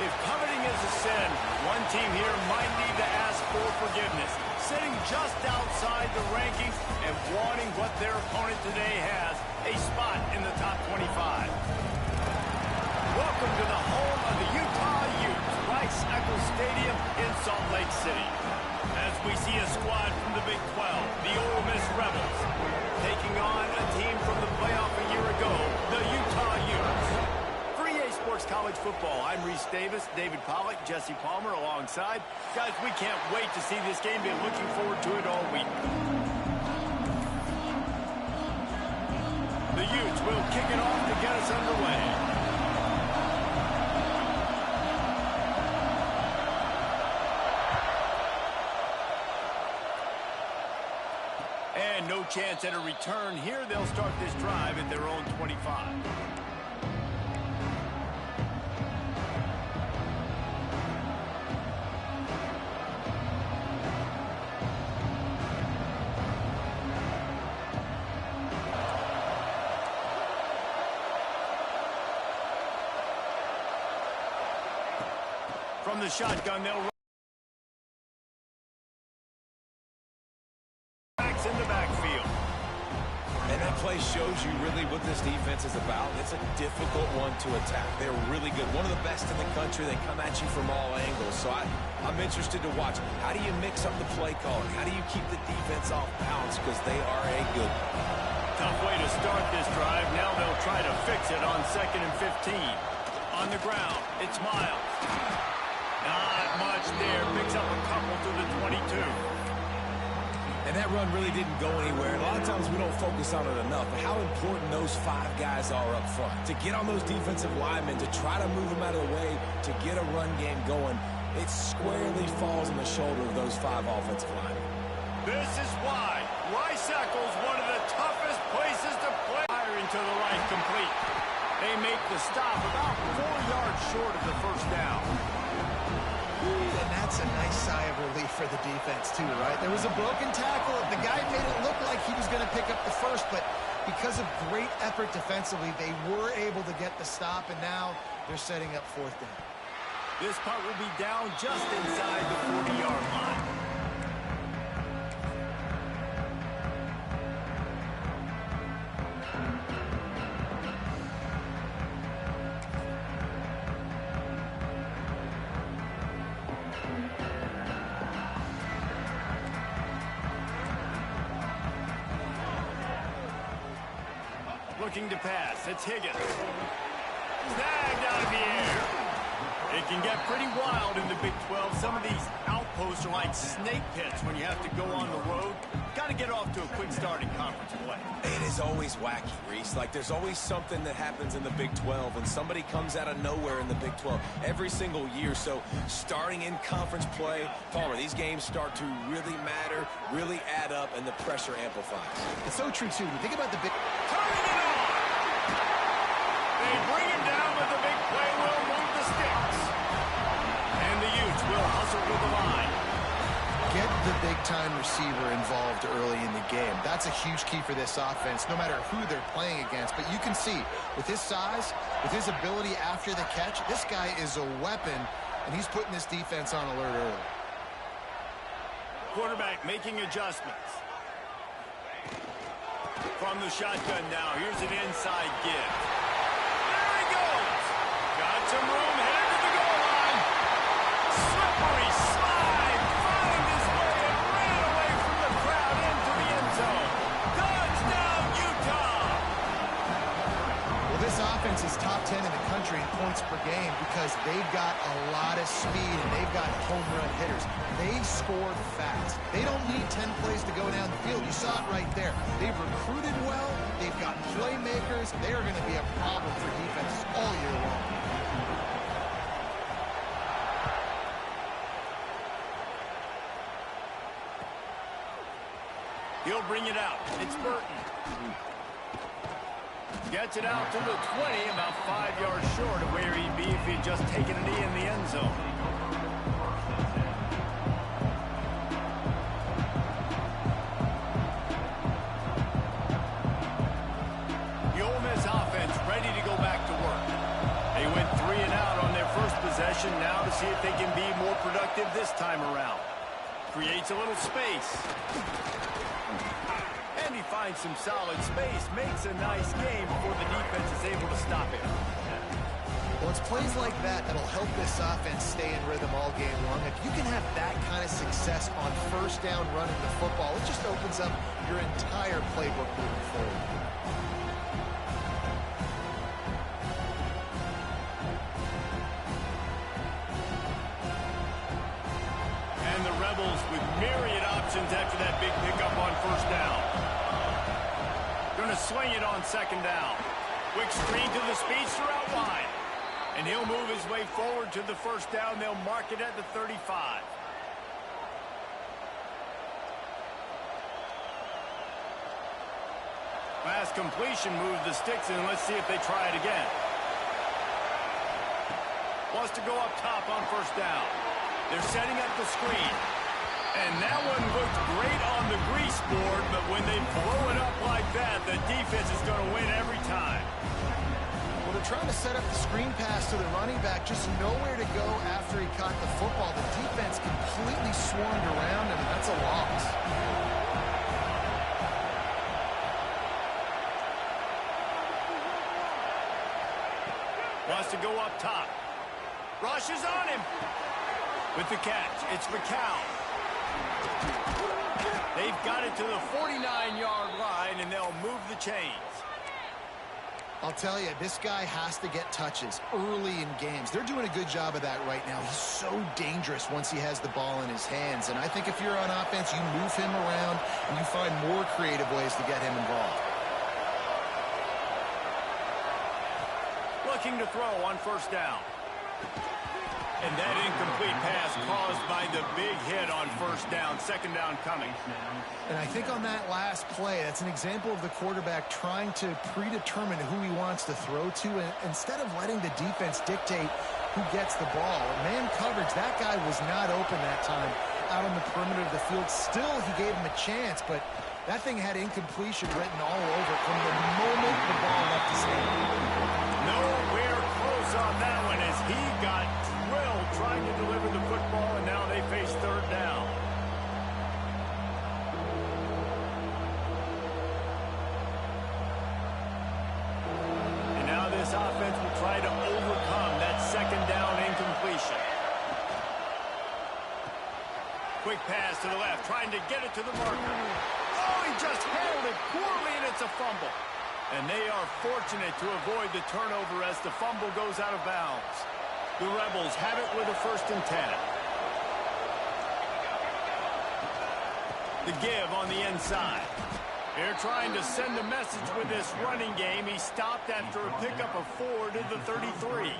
If coveting is a sin, one team here might need to ask for forgiveness, sitting just outside the rankings and wanting what their opponent today has, a spot in the top 25. Welcome to the home of the Utah Utes, Rice-Eccles Stadium in Salt Lake City. As we see a squad from the Big 12, the Ole Miss Rebels, taking on a team from the playoff a year ago, the Utah Utes. For EA Sports College Football, I'm Reese Davis, David Pollack, Jesse Palmer alongside. Guys, we can't wait to see this game. Been looking forward to it all week. The Utes will kick it off to get us underway. And no chance at a return here. They'll start this drive at their own 25. From the shotgun, they'll in the backfield. And that play shows you really what this defense is about. It's a difficult one to attack. They're really good. One of the best in the country. They come at you from all angles. So I'm interested to watch. How do you mix up the play calling? How do you keep the defense off balance? Because they are a good one. Tough way to start this drive. Now they'll try to fix it on 2nd and 15. On the ground, it's Miles. Not much there. Picks up a couple to the 22. And that run really didn't go anywhere. A lot of times we don't focus on it enough, but how important those 5 guys are up front. To get on those defensive linemen, to try to move them out of the way, to get a run game going, it squarely falls on the shoulder of those 5 offensive linemen. This is why Rice-Eccles, one of the toughest places to play. Firing to the right, complete. They make the stop about 4 yards short of the first down. And that's a nice sigh of relief for the defense, too, right? There was a broken tackle. The guy made it look like he was going to pick up the first, but because of great effort defensively, they were able to get the stop, and now they're setting up 4th down. This punt will be down just inside the 40-yard line. Looking to pass. It's Higgins. Snagged out of the air. It can get pretty wild in the Big 12. Some of these outposts are like snake pits when you have to go on the road. Got to get off to a quick start in conference play. It is always wacky, Reese. Like, there's always something that happens in the Big 12, and somebody comes out of nowhere in the Big 12 every single year. So starting in conference play, Palmer, these games start to really matter, really add up, and the pressure amplifies. It's so true, too. When you think about the big... Turning it on! They bring him down, but the big play will move the sticks. And the Utes will hustle with the line. Get the big-time receiver involved early in the game. That's a huge key for this offense, no matter who they're playing against. But you can see, with his size, with his ability after the catch, this guy is a weapon, and he's putting this defense on alert early. Quarterback making adjustments. From the shotgun now, here's an inside give. There he goes. Got some room, headed to the goal line. Slippery slide, found his way and ran away from the crowd into the end zone. Touchdown, Utah! Well, this offense is top 10 in the country in points per game because they've got a lot of speed and they've got home run hitters. They scored fast. They don't need 10 plays to go down the field. You saw it right there. They've recruited well. They've got playmakers. They are going to be a problem for defenses all year long. He'll bring it out. It's Burton. Gets it out to the 20, about 5 yards short of where he'd be if he'd just taken a knee in the end zone. The Ole Miss offense ready to go back to work. They went 3 and out on their first possession. possession now to see if they can be more productive this time around. Creates a little space. And he finds some solid space. Makes a nice game before the defense is able to stop it. Well, it's plays like that that'll help this offense stay in rhythm all game long. If you can have that kind of success on first down running the football, it just opens up your entire playbook moving forward. And the Rebels with myriad options after that big pickup on first down. Going to swing it on second down. Quick screen to the speedster out wide. And he'll move his way forward to the first down. They'll mark it at the 35. Pass completion moves the sticks in. Let's see if they try it again. Wants to go up top on first down. They're setting up the screen. And that one looked great on the grease board, but when they blow it up like that, the defense is going to win every time. Well, they're trying to set up the screen pass to the running back, just nowhere to go after he caught the football. The defense completely swarmed around him, and that's a loss. Wants to go up top. Rushes on him. With the catch, it's McCown. They've got it to the 49-yard line, and they'll move the chains. I'll tell you, this guy has to get touches early in games. They're doing a good job of that right now. He's so dangerous once he has the ball in his hands. And I think if you're on offense, you move him around and you find more creative ways to get him involved. Looking to throw on first down. And that incomplete pass caused by the big hit on first down. Second down coming. And I think on that last play, that's an example of the quarterback trying to predetermine who he wants to throw to, and instead of letting the defense dictate who gets the ball. Man coverage, that guy was not open that time out on the perimeter of the field. Still, he gave him a chance, but that thing had incompletion written all over it from the moment the ball left his hand. Nowhere close on that one as he got drilled trying to deliver the football, and now they face third down. And now this offense will try to overcome that second down incompletion. Quick pass to the left, trying to get it to the marker. Oh, he just handled it poorly, and it's a fumble. And they are fortunate to avoid the turnover as the fumble goes out of bounds. The Rebels have it with a 1st and 10. The give on the inside. They're trying to send a message with this running game. He stopped after a pickup of 4 to the 33.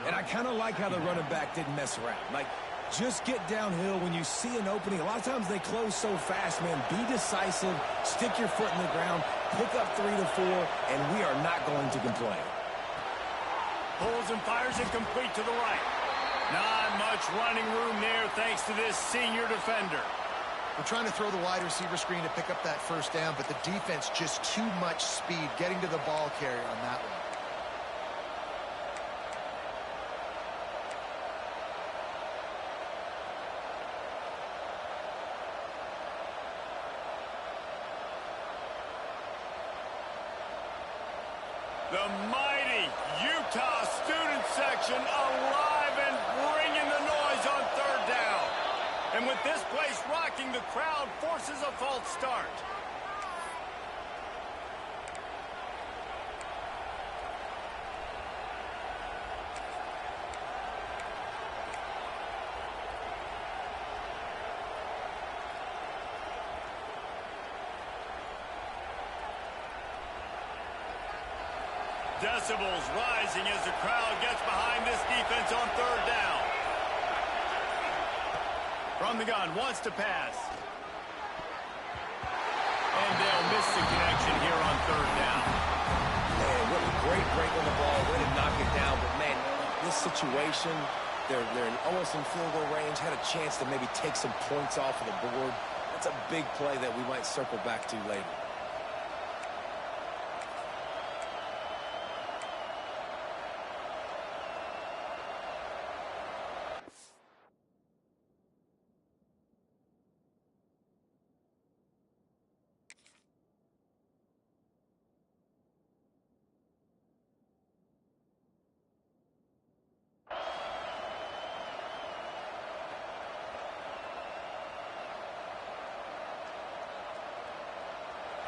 And I kind of like how the running back didn't mess around. Like, just get downhill when you see an opening. A lot of times they close so fast, man. Be decisive, stick your foot in the ground, pick up 3 to 4, and we are not going to complain. Pulls and fires it complete to the right. Not much running room there thanks to this senior defender. We're trying to throw the wide receiver screen to pick up that first down, but the defense just too much speed getting to the ball carrier on that one. The mighty Utah student section alive and bringing the noise on third down. And with this place rocking, the crowd forces a false start. Decibels rising as the crowd gets behind this defense on third down. From the gun, wants to pass. And they'll miss the connection here on third down. Man, what a great break on the ball. Way to knock it down. But, man, this situation, they're almost in field goal range. Had a chance to maybe take some points off of the board. That's a big play that we might circle back to later.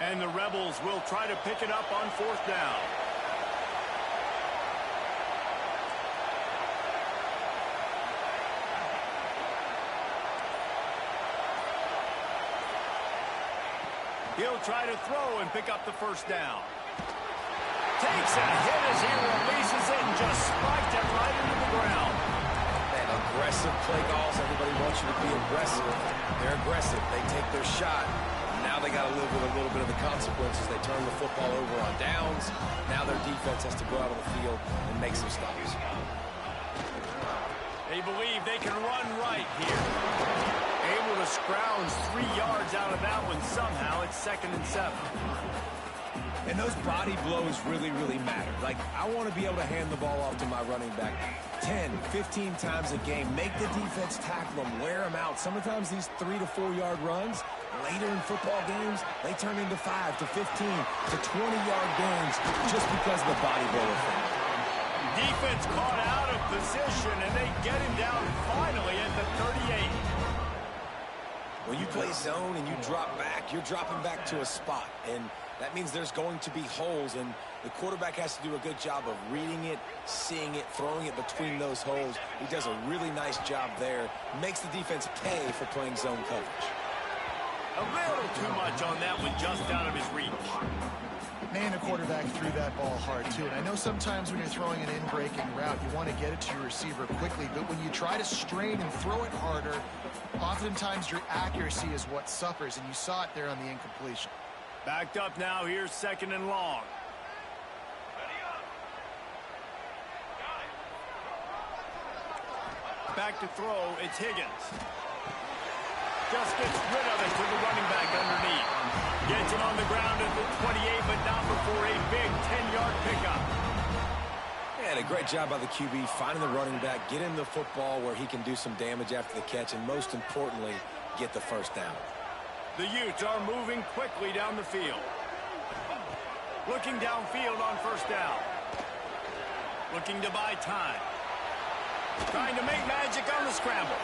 And the Rebels will try to pick it up on 4th down. He'll try to throw and pick up the 1st down. Takes a hit as he releases it and just spiked it right into the ground. Man, aggressive play calls. Everybody wants you to be aggressive. They're aggressive. They take their shot. Now they got to live with a little bit of the consequences. They turn the football over on downs. Now their defense has to go out on the field and make some stops. They believe they can run right here. Able to scrounge 3 yards out of that one somehow. It's 2nd and 7. And those body blows really, really matter. Like, I want to be able to hand the ball off to my running back 10, 15 times a game. Make the defense tackle them, wear them out. Sometimes these 3 to 4 yard runs, later in football games, they turn into 5 to 15 to 20-yard gains just because of the body blow effect. Defense caught out of position, and they get him down finally at the 38. When you play zone and you drop back, you're dropping back to a spot. And that means there's going to be holes, and the quarterback has to do a good job of reading it, seeing it, throwing it between those holes. He does a really nice job there. Makes the defense pay for playing zone coverage. A little too much on that one, just out of his reach. Man, the quarterback threw that ball hard, too. And I know sometimes when you're throwing an in-breaking route, you want to get it to your receiver quickly. But when you try to strain and throw it harder, oftentimes your accuracy is what suffers. And you saw it there on the incompletion. Backed up now. Here's 2nd and long. Back to throw. It's Higgins. Just gets rid of it to the running back underneath. Gets it on the ground at the 28, but not before a big 10-yard pickup. Yeah, a great job by the QB, finding the running back, get him the football where he can do some damage after the catch, and most importantly, get the 1st down. The Utes are moving quickly down the field. Looking downfield on 1st down. Looking to buy time. Trying to make magic on the scramble.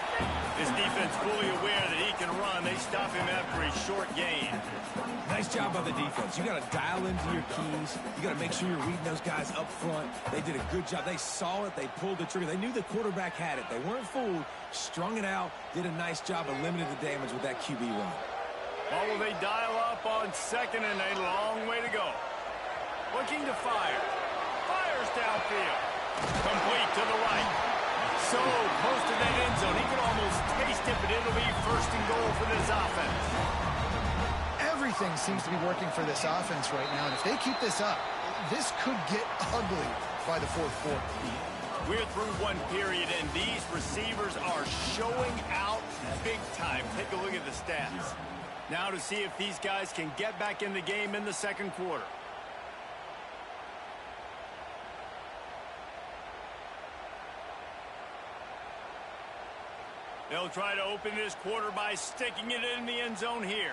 His defense fully aware that he can run. They stop him after a short gain. Nice job by the defense. You got to dial into your keys. You got to make sure you're reading those guys up front. They did a good job. They saw it. They pulled the trigger. They knew the quarterback had it. They weren't fooled. Strung it out. Did a nice job of limiting the damage with that QB run. Well, will they dial up on 2nd and a long way to go? Looking to fire. Fires downfield. Complete to the right. So close to that end zone. He can almost taste it, but it'll be 1st and goal for this offense. Everything seems to be working for this offense right now. And if they keep this up, this could get ugly by the 4th quarter. We're through one period, and these receivers are showing out big time. Take a look at the stats. Now to see if these guys can get back in the game in the 2nd quarter. They'll try to open this quarter by sticking it in the end zone here.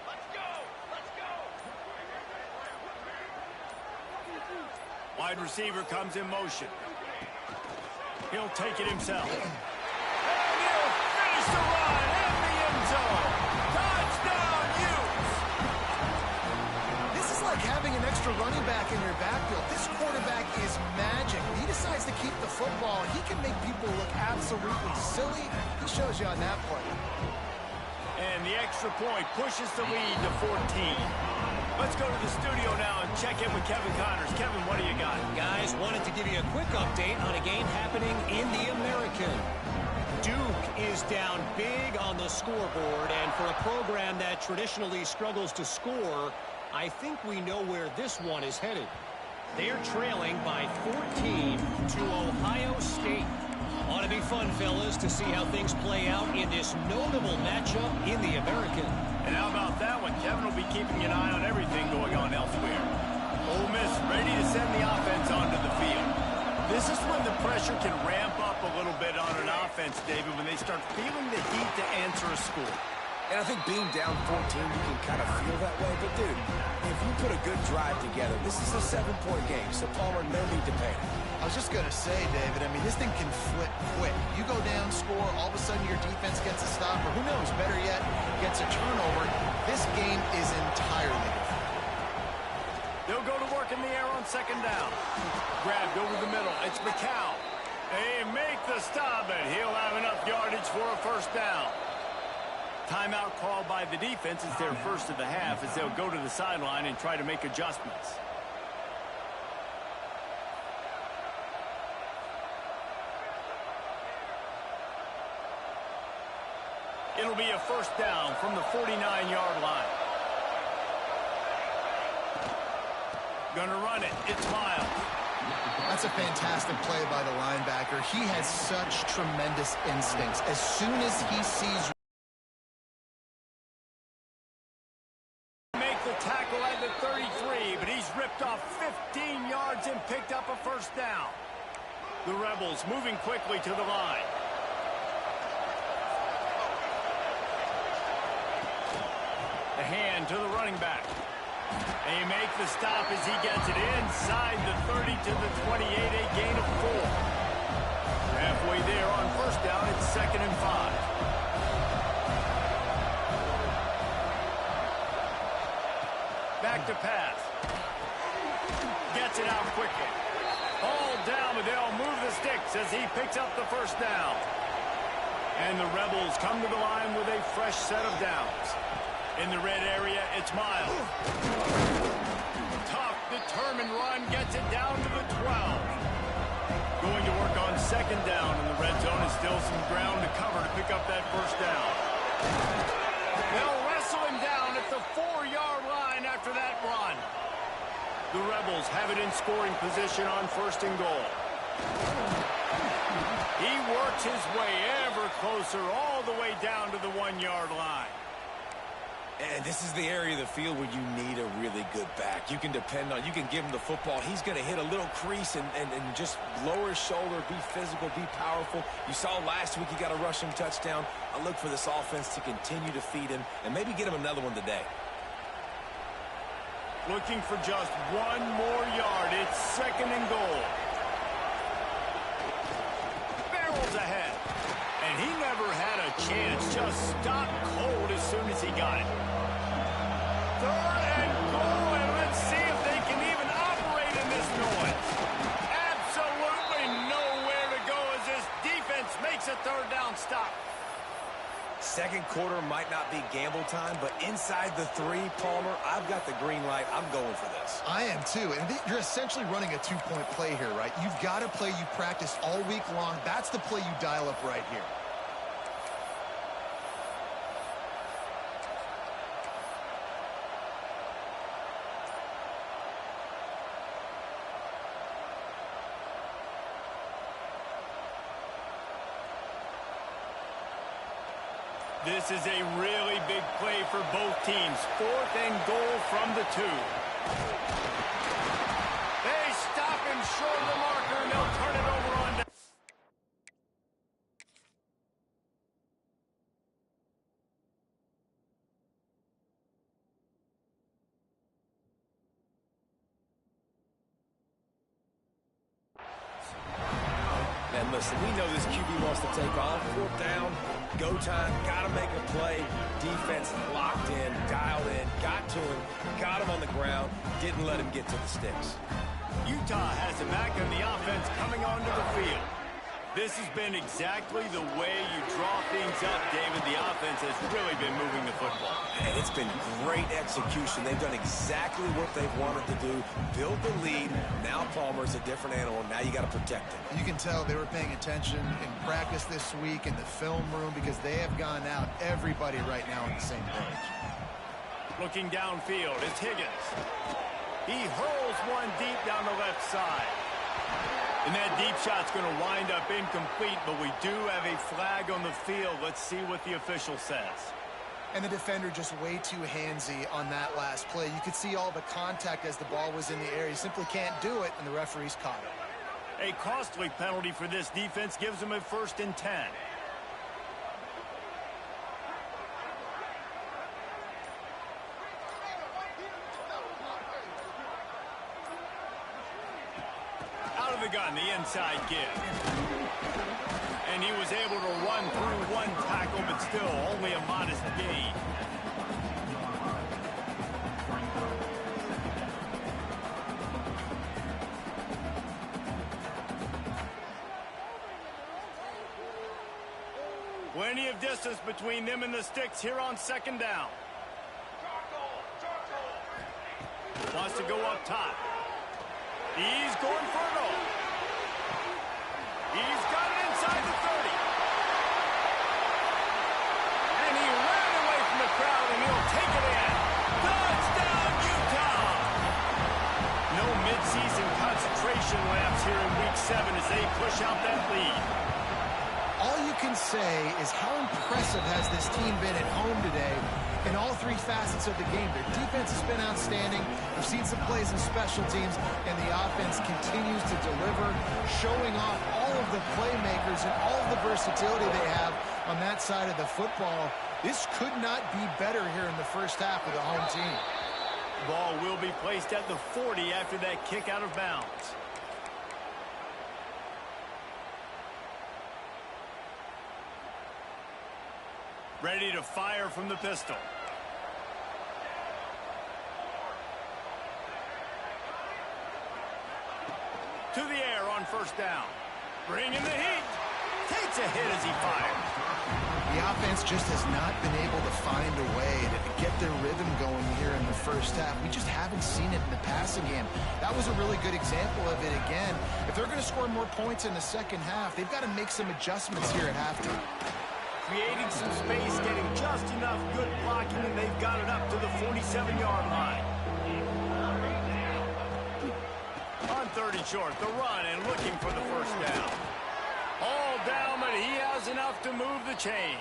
Let's go! Let's go! Wide receiver comes in motion. He'll take it himself. And he'll finish the run in the end zone. Touchdown, Utes! This is like having an extra running back in your backfield. This quarterback is magic. He decides to keep the football. He can make people look absolutely silly. He shows you on that play. And the extra point pushes the lead to 14. Let's go to the studio now and check in with Kevin Connors. Kevin, what do you got? Guys, wanted to give you a quick update on a game happening in the American. Duke is down big on the scoreboard, and for a program that traditionally struggles to score, I think we know where this one is headed. They're trailing by 14 to Ohio State. Ought to be fun, fellas, to see how things play out in this notable matchup in the American. And how about that one? Kevin will be keeping an eye on everything going on elsewhere. Ole Miss ready to send the offense onto the field. This is when the pressure can ramp up a little bit on an offense, David, when they start feeling the heat to answer a score. And I think being down 14, you can kind of feel that way. But, dude, if you put a good drive together, this is a 7-point game. So, Palmer, no need to panic. I was just going to say, David, I mean, this thing can flip quick. You go down, score, all of a sudden your defense gets a stop, or who knows, better yet, gets a turnover. This game is entirely different. in the air on second down. Grabbed over the middle. It's McCown. They make the stop, and he'll have enough yardage for a first down. Timeout called by the defense is their first of the half as they'll go to the sideline and try to make adjustments. It'll be a first down from the 49-yard line. Gonna run it. It's Miles. That's a fantastic play by the linebacker. He has such tremendous instincts. As soon as he sees... Make the tackle at the 33, but he's ripped off 15 yards and picked up a first down. The Rebels moving quickly to the line. The hand to the running back. They make the stop as he gets it inside the 30 to the 28, a gain of 4. Halfway there on first down, it's 2nd and 5. Back to pass. Gets it out quickly. All down, but they'll move the sticks as he picks up the first down. And the Rebels come to the line with a fresh set of downs. In the red area, it's Miles. Tough, determined run, gets it down to the 12. Going to work on second down in the red zone, and still some ground to cover to pick up that first down. They'll wrestle him down at the 4-yard line after that run. The Rebels have it in scoring position on 1st and goal. He works his way ever closer all the way down to the 1-yard line. And this is the area of the field where you need a really good back. You can depend on, you can give him the football. He's going to hit a little crease and just lower his shoulder, be physical, be powerful. You saw last week he got a rushing touchdown. I look for this offense to continue to feed him and maybe get him another one today. Looking for just 1 more yard. It's 2nd and goal. Barrels ahead. And he never had a chance. Just stopped cold as soon as he got it. 3rd and goal, and let's see if they can even operate in this noise. Absolutely nowhere to go as this defense makes a 3rd down stop. Second quarter might not be gamble time, but inside the 3, Palmer, I've got the green light. I'm going for this. I am too, and you're essentially running a 2-point play here, right? You've got a play you practiced all week long. That's the play you dial up right here. This is a really big play for both teams. 4th and goal from the 2. They stop him short of the marker, and they'll turn it over on down. And listen, we know this QB wants to take off. 4th down, go time, got to make a play. Defense locked in, dialed in, got to him, got him on the ground, didn't let him get to the sticks. Utah has it back in the offense coming onto the field. This has been exactly the way you draw things up, David. The offense has really been moving the football. And it's been great execution. They've done exactly what they've wanted to do. Build the lead. Now Palmer's a different animal. Now you got to protect him. You can tell they were paying attention in practice this week in the film room because they have gone out, everybody right now on the same page. Looking downfield, it's Higgins. He hurls one deep down the left side. And that deep shot's going to wind up incomplete, but we do have a flag on the field. Let's see what the official says. And the defender just way too handsy on that last play. You could see all the contact as the ball was in the air. He simply can't do it, and the referee's caught it. A costly penalty for this defense gives them a 1st and 10. The gun, the inside give. And he was able to run through one tackle, but still only a modest gain. Plenty of distance between them and the sticks here on second down. Wants to go up top. He's going for it all. He's got it inside the 30. And he ran away from the crowd, and he'll take it in. Touchdown, Utah! No midseason concentration laps here in Week 7 as they push out that lead. All you can say is how impressive has this team been at home today in all three facets of the game. Their defense has been outstanding. We've seen some plays in special teams, and the offense continues to deliver, showing off all of the playmakers and all of the versatility they have on that side of the football. This could not be better here in the first half of the home team. Ball will be placed at the 40 after that kick out of bounds. Ready to fire from the pistol. To the air on first down. Bringing the heat. Takes a hit as he fires. The offense just has not been able to find a way to get their rhythm going here in the first half. We just haven't seen it in the passing game. That was a really good example of it again. If they're going to score more points in the second half, they've got to make some adjustments here at halftime. Creating some space, getting just enough good blocking, and they've got it up to the 47-yard line. On 30 short, the run and looking for the first down. All down, but he has enough to move the chains.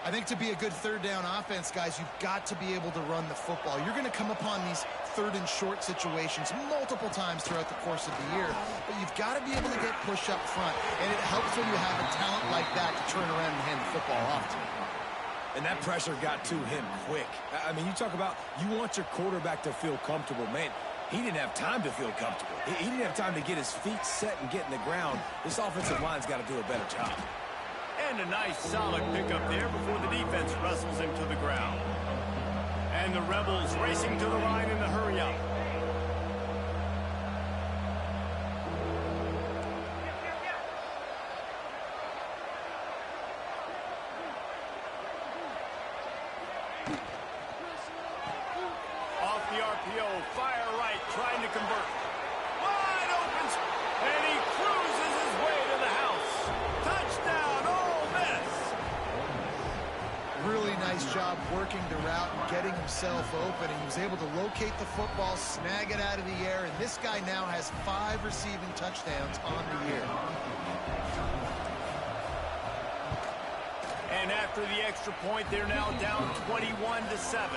I think to be a good third down offense, guys, you've got to be able to run the football. You're going to come upon these third and short situations multiple times throughout the course of the year, but you've got to be able to get push up front, and it helps when you have a talent like that to turn around and hand the football off to. And that pressure got to him quick. I mean, you talk about you want your quarterback to feel comfortable. Man, he didn't have time to feel comfortable. He didn't have time to get his feet set and get in the ground. This offensive line's got to do a better job. And a nice solid pickup there before the defense wrestles him to the ground. And the Rebels racing to the line in the hurry-up. Off the RPO, fire right, trying to convert. Wide open, and he cruises his way to the house. Touchdown, Ole Miss! Really nice job working the route and getting himself open, and he was able to locate the football, snag it out of the air, and this guy now has 5 receiving touchdowns on the year. And after the extra point, they're now down 21-7.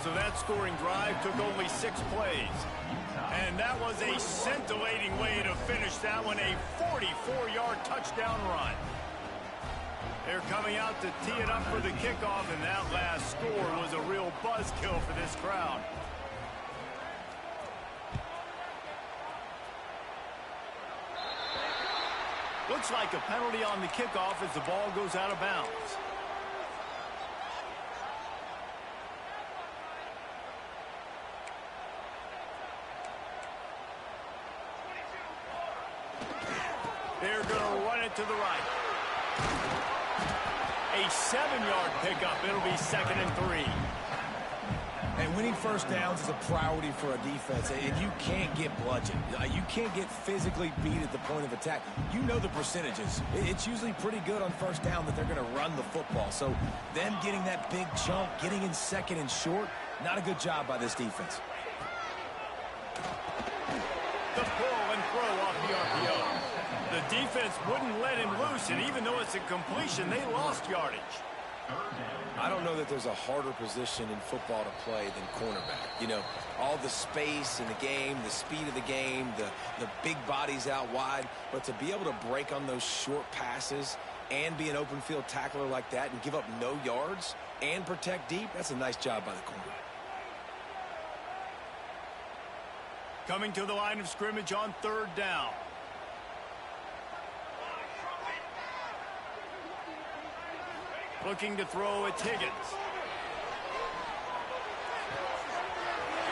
So that scoring drive took only 6 plays. And that was a scintillating way to finish that one, a 44-yard touchdown run. They're coming out to tee it up for the kickoff, and that last score was a real buzzkill for this crowd. Looks like a penalty on the kickoff as the ball goes out of bounds. They're going to run it to the right. A 7-yard pickup. It'll be 2nd and 3. And winning first downs is a priority for a defense, and you can't get bludgeoned. You can't get physically beat at the point of attack. You know the percentages. It's usually pretty good on first down that they're going to run the football. So them getting that big chunk, getting in 2nd and short, not a good job by this defense. The pull and throw off the RPO. The defense wouldn't let him loose, and even though it's a completion, they lost yardage. I don't know that there's a harder position in football to play than cornerback. You know, all the space in the game, the speed of the game, the big bodies out wide. But to be able to break on those short passes and be an open field tackler like that and give up no yards and protect deep, that's a nice job by the corner. Coming to the line of scrimmage on 3rd down. Looking to throw, it's Higgins.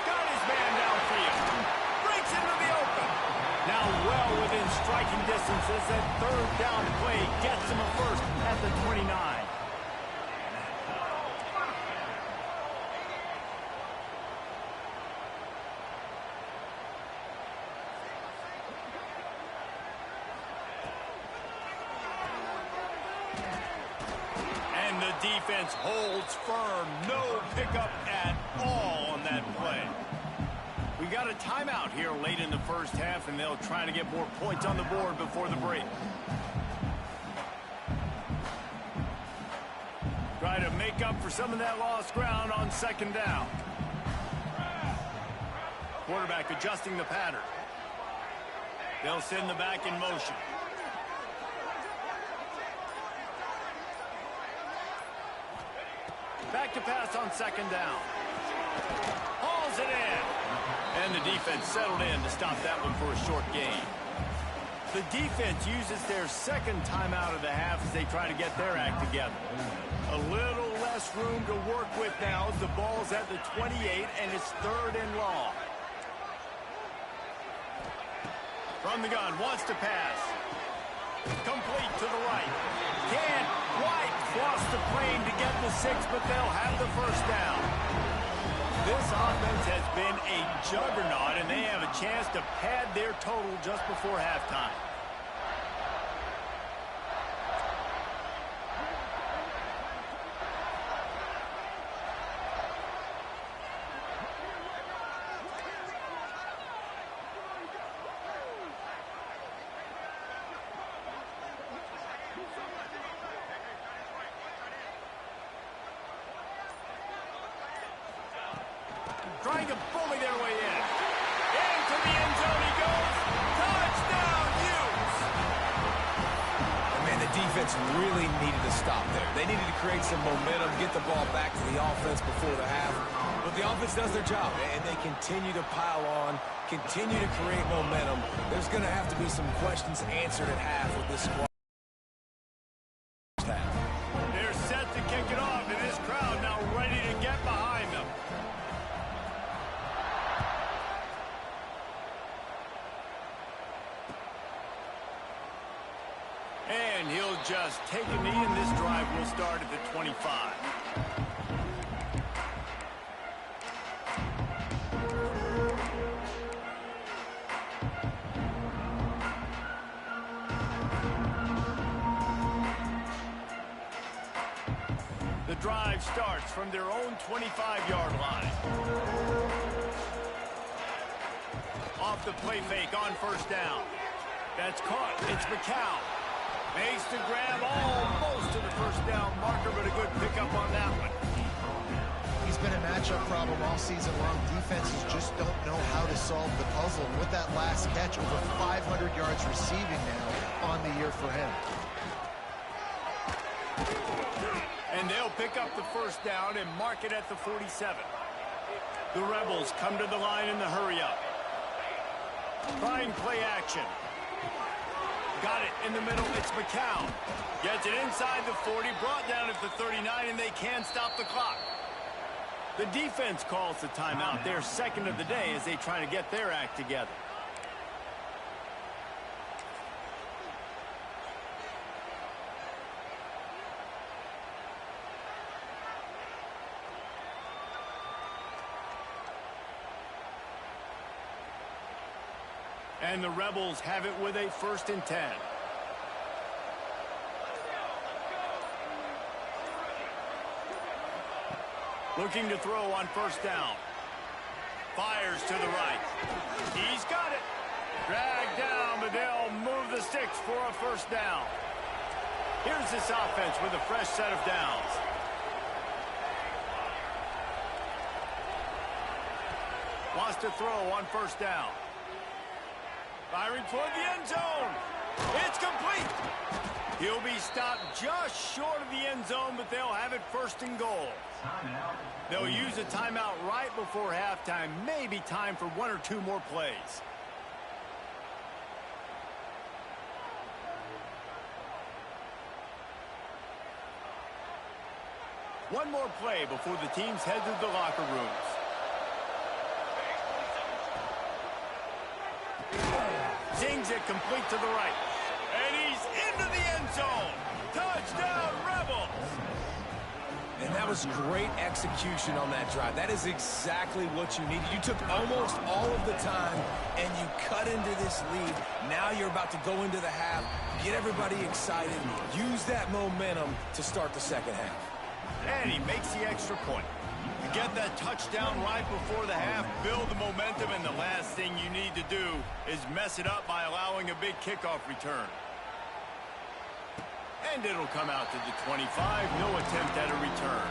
Got his man downfield. Breaks into the open. Now well within striking distance as that 3rd down play gets him a first. defense holds firm. No pickup at all on that play. We got a timeout here late in the first half, and they'll try to get more points on the board before the break. Try to make up for some of that lost ground on second down. Quarterback adjusting the pattern. They'll send the back in motion. Back to pass on second down. Hauls it in. And the defense settled in to stop that one for a short gain. The defense uses their second timeout of the half as they try to get their act together. A little less room to work with now as the ball's at the 28 and it's 3rd and long. From the gun, wants to pass. Complete to the right. Can't quite cross the plane to get the 6, but they'll have the first down. This offense has been a juggernaut, and they have a chance to pad their total just before halftime. Trying to bully their way in. Into the end zone he goes. Touchdown, Hughes. And man, the defense really needed to stop there. They needed to create some momentum, get the ball back to the offense before the half. But the offense does their job, and they continue to pile on, continue to create momentum. There's going to have to be some questions answered at half with this squad. They're set to kick it off, and this crowd now ready to get behind them. And he'll just take a knee, and this drive will start at the 25. The drive starts from their own 25-yard line. Off the play fake on first down. That's caught. It's McCown. Makes the grab almost to the first down marker, but a good pickup on that one. He's been a matchup problem all season long. Defenses just don't know how to solve the puzzle. And with that last catch, over 500 yards receiving now on the year for him. And they'll pick up the first down and mark it at the 47. The Rebels come to the line in the hurry-up. Trying play action. Got it in the middle. It's McCown. Gets it inside the 40, brought down at the 39, and they can't stop the clock. The defense calls the timeout, their second of the day, as they try to get their act together. And the Rebels have it with a 1st and 10. Looking to throw on first down. Fires to the right. He's got it. Dragged down, but they'll move the sticks for a first down. Here's this offense with a fresh set of downs. Wants to throw on first down. Firing toward the end zone. It's complete. He'll be stopped just short of the end zone, but they'll have it 1st and goal. They'll use a timeout right before halftime. Maybe time for 1 or 2 more plays. One more play before the teams head to the locker rooms. Zings it complete to the right. And he's into the end zone. Touchdown, Rebels. And that was great execution on that drive. That is exactly what you needed. You took almost all of the time, and you cut into this lead. Now you're about to go into the half, get everybody excited, use that momentum to start the second half. And he makes the extra point. You get that touchdown right before the half, build the momentum, and the last thing you need to do is mess it up by allowing a big kickoff return. And it'll come out to the 25, no attempt at a return.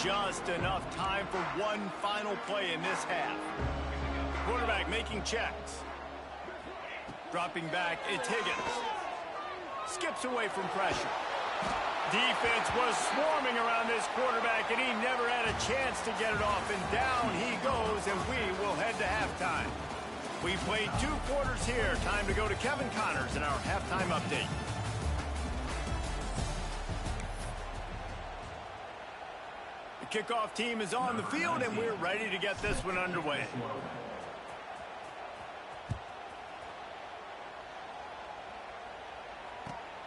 Just enough time for one final play in this half. Quarterback making checks. Dropping back, it's Higgins. Skips away from pressure. Defense was swarming around this quarterback, and he never had a chance to get it off. And down he goes, and we will head to halftime. We played 2 quarters here. Time to go to Kevin Connors in our halftime update. The kickoff team is on the field, and we're ready to get this one underway.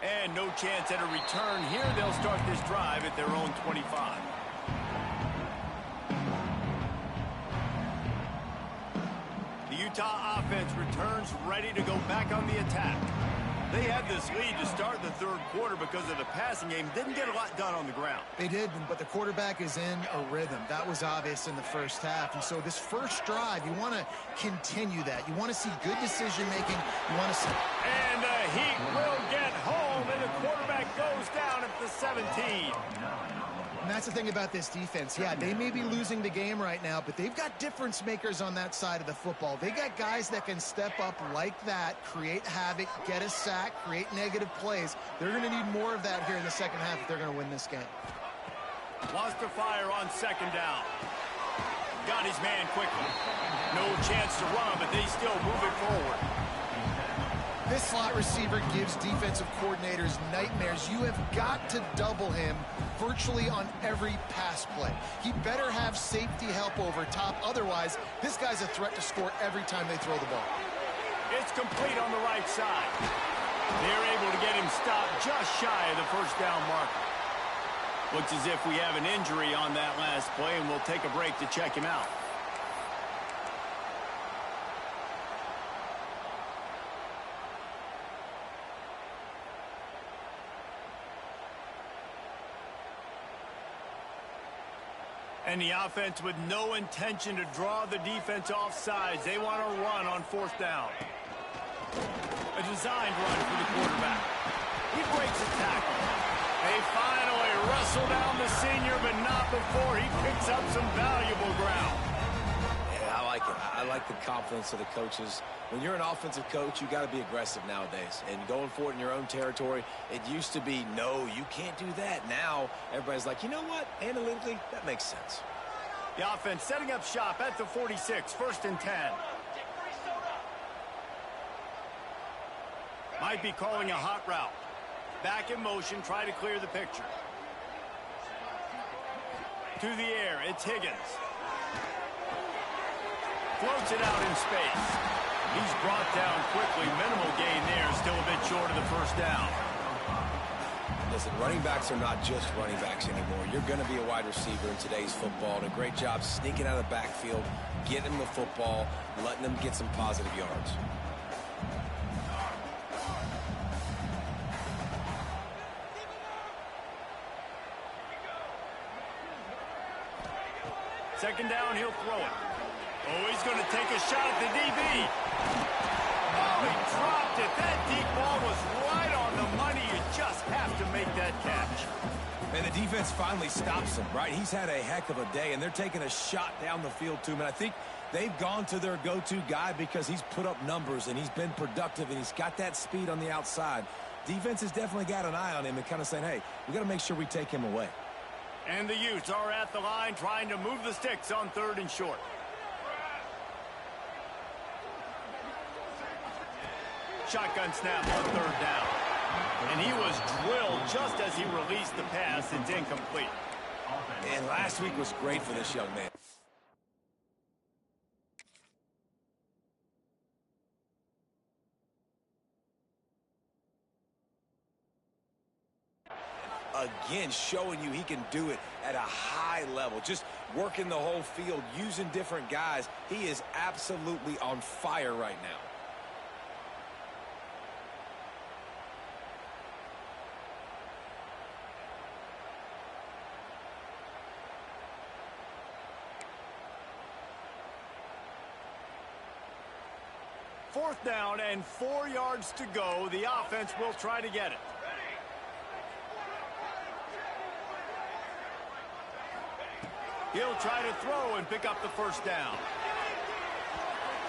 And no chance at a return here. They'll start this drive at their own 25. The Utah offense returns ready to go back on the attack. They had this lead to start the third quarter because of the passing game. Didn't get a lot done on the ground. They did, but the quarterback is in a rhythm. That was obvious in the first half. And so this first drive, you want to continue that. You want to see good decision-making. You want to see... And the Heat will get home, and the quarterback goes down at the 17. And that's the thing about this defense. Yeah, they may be losing the game right now, but they've got difference makers on that side of the football. They got guys that can step up like that, create havoc, get a sack, create negative plays. They're going to need more of that here in the second half if they're going to win this game. Wants to fire on second down. Got his man quickly. No chance to run, but they still move it forward. This slot receiver gives defensive coordinators nightmares. You have got to double him virtually on every pass play. He better have safety help over top. Otherwise, this guy's a threat to score every time they throw the ball. It's complete on the right side. They're able to get him stopped just shy of the first down marker. Looks as if we have an injury on that last play, and we'll take a break to check him out. And the offense with no intention to draw the defense off sides. They want to run on fourth down. A designed run for the quarterback. He breaks a tackle. They finally wrestle down the senior, but not before he picks up some valuable ground. Yeah, I like it. I like the confidence of the coaches. When you're an offensive coach, you got to be aggressive nowadays. And going for it in your own territory, it used to be, no, you can't do that. Now, everybody's like, you know what? Analytically, that makes sense. The offense setting up shop at the 46, 1st and 10. Might be calling a hot route. Back in motion, try to clear the picture. To the air, it's Higgins. Floats it out in space. He's brought down quickly. Minimal gain there. Still a bit short of the first down. Listen, running backs are not just running backs anymore. You're going to be a wide receiver in today's football. And a great job sneaking out of the backfield, getting them the football, letting them get some positive yards. Second down, he'll throw it. Oh, he's going to take a shot at the DB. Oh, he dropped it. That deep ball was right on the money. You just have to make that catch. And the defense finally stops him, right? He's had a heck of a day, and they're taking a shot down the field to him. And I think they've gone to their go-to guy because he's put up numbers, and he's been productive, and he's got that speed on the outside. Defense has definitely got an eye on him and kind of saying, hey, we got to make sure we take him away. And the Utes are at the line trying to move the sticks on 3rd and short. Shotgun snap on 3rd down. And he was drilled just as he released the pass. It's incomplete. And last week was great for this young man. again, showing you he can do it at a high level. Just working the whole field, using different guys. He is absolutely on fire right now. Fourth down and 4 yards to go. The offense will try to get it. He'll try to throw and pick up the first down.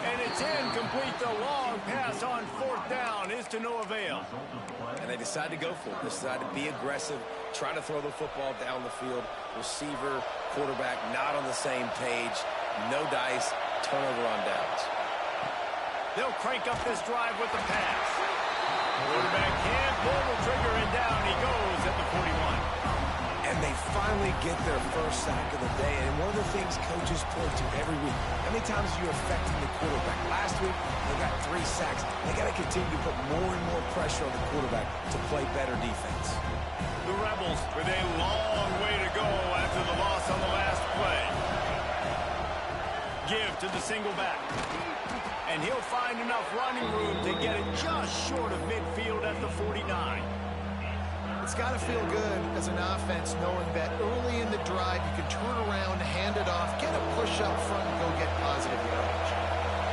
And it's incomplete. The long pass on fourth down is to no avail. And they decide to go for it. They decide to be aggressive, try to throw the football down the field. Receiver, quarterback, not on the same page. No dice, turnover on downs. They'll crank up this drive with the pass. Quarterback can't pull the trigger, and down he goes at the 41. And they finally get their first sack of the day. And one of the things coaches point to every week, how many times are you affecting the quarterback? Last week, they got 3 sacks. They got to continue to put more and more pressure on the quarterback to play better defense. The Rebels with a long way to go after the loss on the last play. Give to the single back. And he'll find enough running room to get it just short of midfield at the 49. It's got to feel good as an offense knowing that early in the drive you can turn around, hand it off, get a push up front, and go get positive yardage.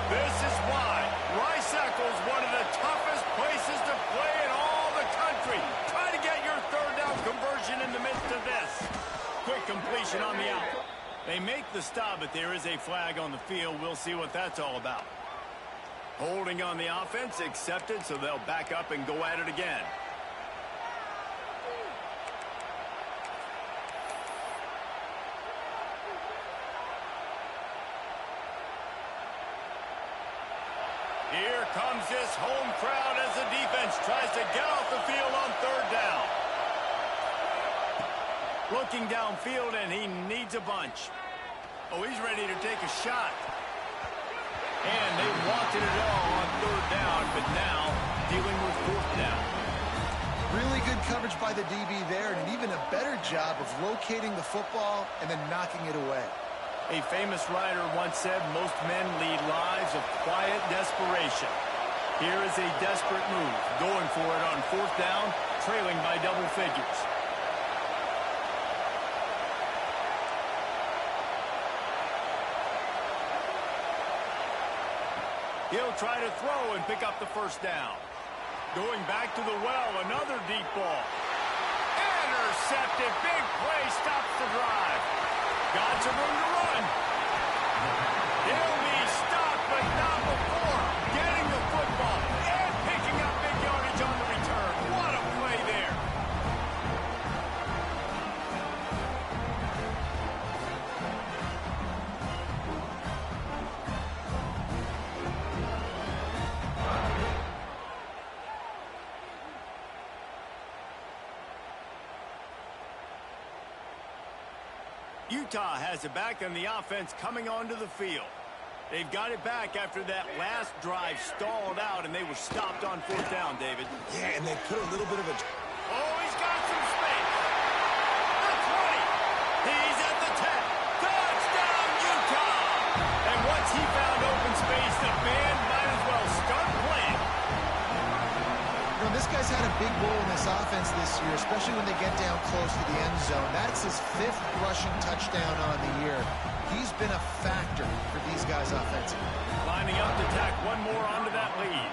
This is why Rice Eccles, one of the toughest places to play in all the country. Try to get your third down conversion in the midst of this. Quick completion on the out. They make the stop, but there is a flag on the field. We'll see what that's all about. Holding on the offense, accepted, so they'll back up and go at it again. Here comes this home crowd as the defense tries to get off the field on third down. Looking downfield, and he needs a bunch. Oh, he's ready to take a shot. And they wanted it all on third down, but now dealing with fourth down. Really good coverage by the DB there, and even a better job of locating the football and then knocking it away. A famous writer once said, most men lead lives of quiet desperation. Here is a desperate move, going for it on fourth down, trailing by double figures. He'll try to throw and pick up the first down. Going back to the well, another deep ball. Intercepted, big play, stops the drive. Got some room to run. He'll be stopped, but not before getting the football and picking up big yardage on the return. What a play there. Utah has it back, and the offense coming onto the field. They've got it back after that last drive stalled out, and they were stopped on fourth down, David. Yeah, and they put a little bit of a... Oh, he's got some space. The 20. He's at the 10. Touchdown, Utah. And once he found open space, the band might as well start playing. You know, this guy's had a big role in this offense this year, especially when they get down close to the end zone. That's his 5th rushing touchdown on the year. He's been a factor for these guys offensively. Lining up to tack one more onto that lead.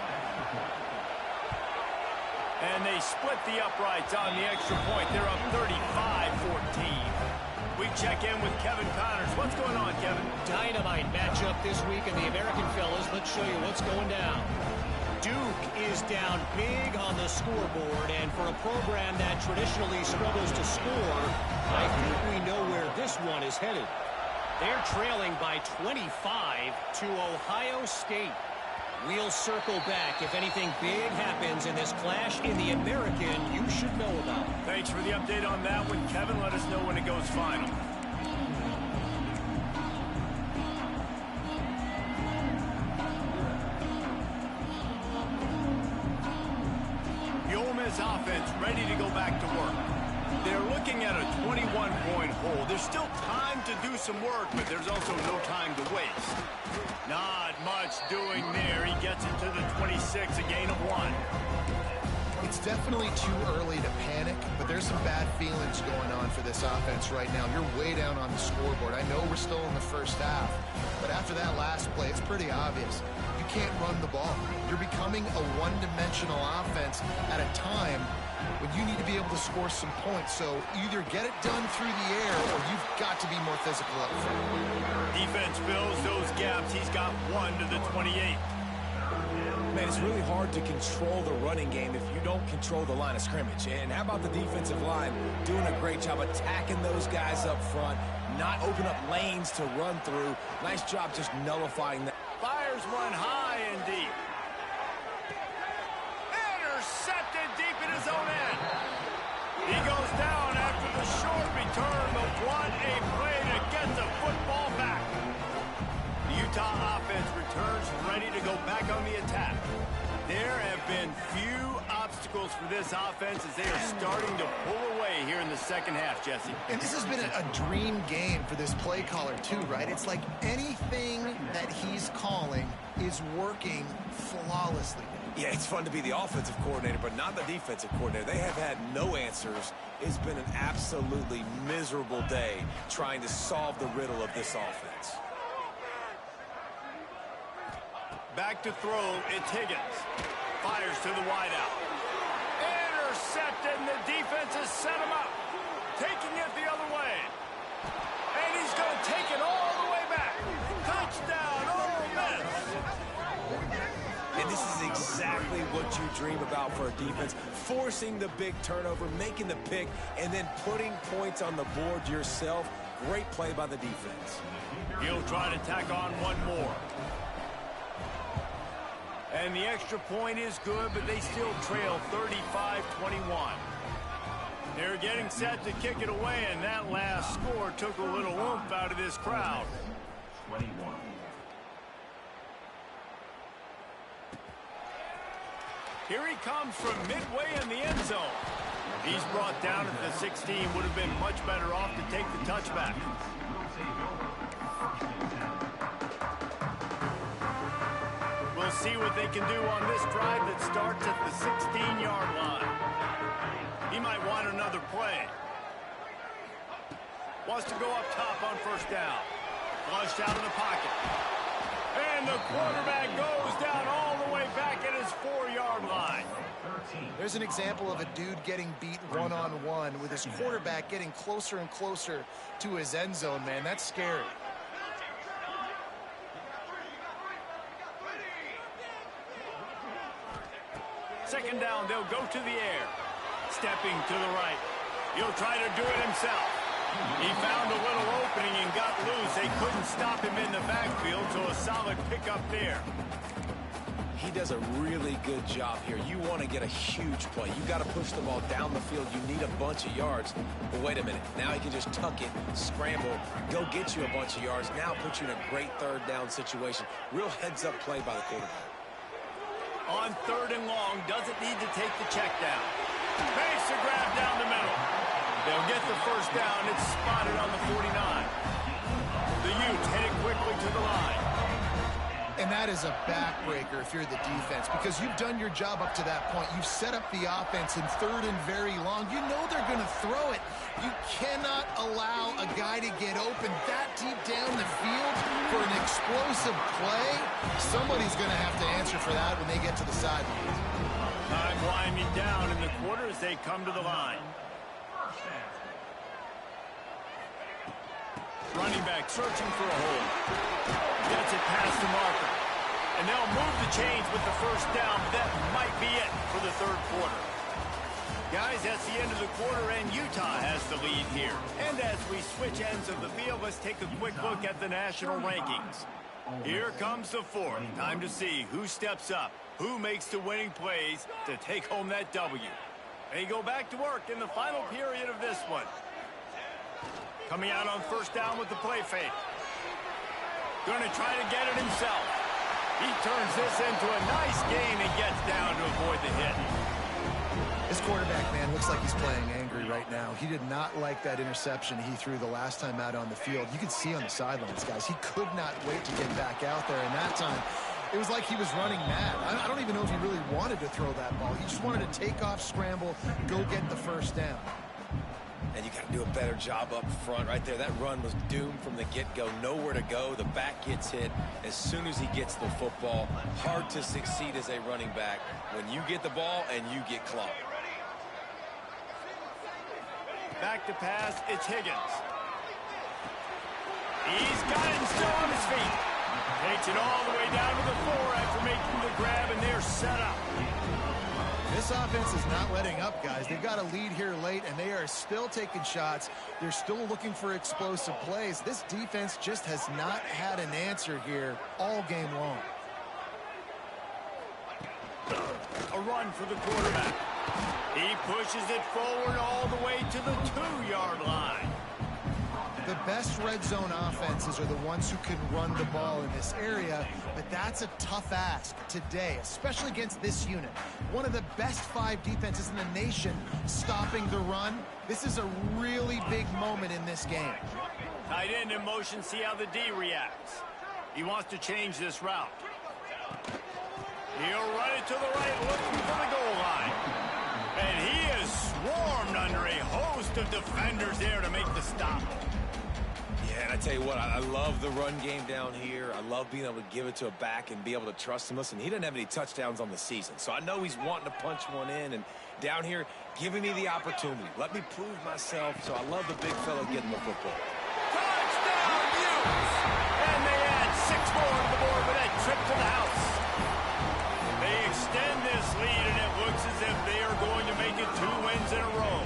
And they split the uprights on the extra point. They're up 35-14. We check in with Kevin Connors. What's going on, Kevin? Dynamite matchup this week in the American fellas. Let's show you what's going down. Duke is down big on the scoreboard, and for a program that traditionally struggles to score, I think we know where this one is headed. They're trailing by 25 to Ohio State. We'll circle back if anything big happens in this clash in the American you should know about. Thanks for the update on that one, Kevin. Let us know when it goes final. The Ole Miss offense ready to go back to work. They're looking at a 21-point hole. There's still time to do some work, but there's also no time to waste. Not much doing there. He gets it to the 26, a gain of 1. It's definitely too early to panic, but there's some bad feelings going on for this offense right now. You're way down on the scoreboard. I know we're still in the first half, but after that last play, it's pretty obvious. You can't run the ball. You're becoming a one-dimensional offense at a time when you need to be able to score some points. So either get it done through the air or you've got to be more physical up front. Defense fills those gaps. He's got 1 to the 28. Man, it's really hard to control the running game if you don't control the line of scrimmage. And how about the defensive line doing a great job attacking those guys up front, not open up lanes to run through. Nice job just nullifying that. Fires one high and deep. Intercepted deep in his own end. He goes down after the short return, but what a play to get the football back. The Utah offense returns ready to go back on the attack. There have been few obstacles for this offense as they are starting to pull away here in the second half, Jesse. And this has been a dream game for this play caller too, right? It's like anything that he's calling is working flawlessly. Yeah, it's fun to be the offensive coordinator, but not the defensive coordinator. They have had no answers. It's been an absolutely miserable day trying to solve the riddle of this offense. Back to throw, it's Higgins. Fires to the wideout. Intercepted, and the defense has set him up. Taking it the other way. And he's going to take it all the way back. Touchdown, Ole Miss. And this is exactly what you dream about for a defense. Forcing the big turnover, making the pick, and then putting points on the board yourself. Great play by the defense. He'll try to tack on one more. And the extra point is good, but they still trail 35-21. They're getting set to kick it away, and that last score took a little oomph out of this crowd. 21. Here he comes from midway in the end zone. He's brought down at the 16. Would have been much better off to take the touchback. We'll see what they can do on this drive that starts at the 16-yard line. He might want another play. Wants to go up top on first down. Flushed out of the pocket. And the quarterback goes down all the way back at his 4-yard line. There's an example of a dude getting beat one-on-one with his quarterback getting closer and closer to his end zone, man. That's scary. Second down, they'll go to the air. Stepping to the right. He'll try to do it himself. He found a little opening and got loose. They couldn't stop him in the backfield, so a solid pickup there. He does a really good job here. You want to get a huge play. You got to push the ball down the field. You need a bunch of yards. But wait a minute. Now he can just tuck it, scramble, go get you a bunch of yards. Now put you in a great third down situation. Real heads-up play by the quarterback. On third and long, doesn't need to take the check down. Makes a grab down the middle. They'll get the first down. It's spotted on the 49. The Utes heading quickly to the line. And that is a backbreaker if you're the defense, because you've done your job up to that point. You've set up the offense in third and very long. You know they're going to throw it. You cannot allow a guy to get open that deep down the field for an explosive play. Somebody's going to have to answer for that when they get to the sideline. Time winding down in the quarter as they come to the line. Running back searching for a hole. Gets it past the marker. And they'll move the chains with the first down, but that might be it for the third quarter. Guys, that's the end of the quarter, and Utah has the lead here. And as we switch ends of the field, let's take a quick look at the national rankings. Here comes the fourth. Time to see who steps up, who makes the winning plays to take home that W. They go back to work in the final period of this one. Coming out on first down with the play fake. Going to try to get it himself. He turns this into a nice gain and gets down to avoid the hit. This quarterback, man, looks like he's playing angry right now. He did not like that interception he threw the last time out on the field. You could see on the sidelines, guys, he could not wait to get back out there. And that time, it was like he was running mad. I don't even know if he really wanted to throw that ball. He just wanted to take off, scramble, go get the first down. And you got to do a better job up front right there. That run was doomed from the get-go. Nowhere to go. The back gets hit as soon as he gets the football. Hard to succeed as a running back when you get the ball and you get clogged. Back to pass, it's Higgins. He's got it and still on his feet. Takes it all the way down to the 4 after making the grab, and they're set up. This offense is not letting up, guys. They've got a lead here late, and they are still taking shots. They're still looking for explosive plays. This defense just has not had an answer here all game long. A run for the quarterback. He pushes it forward all the way to the 2-yard line. The best red zone offenses are the ones who can run the ball in this area, but that's a tough ask today, especially against this unit. One of the best 5 defenses in the nation stopping the run. This is a really big moment in this game. Tight end in motion, see how the D reacts. He wants to change this route. He'll run it to the right, looking for the goal line. And he is swarmed under a host of defenders there to make the stop. Yeah, and I tell you what, I love the run game down here. I love being able to give it to a back and be able to trust him. Listen, he doesn't have any touchdowns on the season, so I know he's wanting to punch one in. And down here, giving me the opportunity. Let me prove myself, so I love the big fella getting the football. Touchdown, Utes! And they add 6 more to the board with that trip to the house. They extend this lead, and it looks as if they are going to make it 2 wins in a row.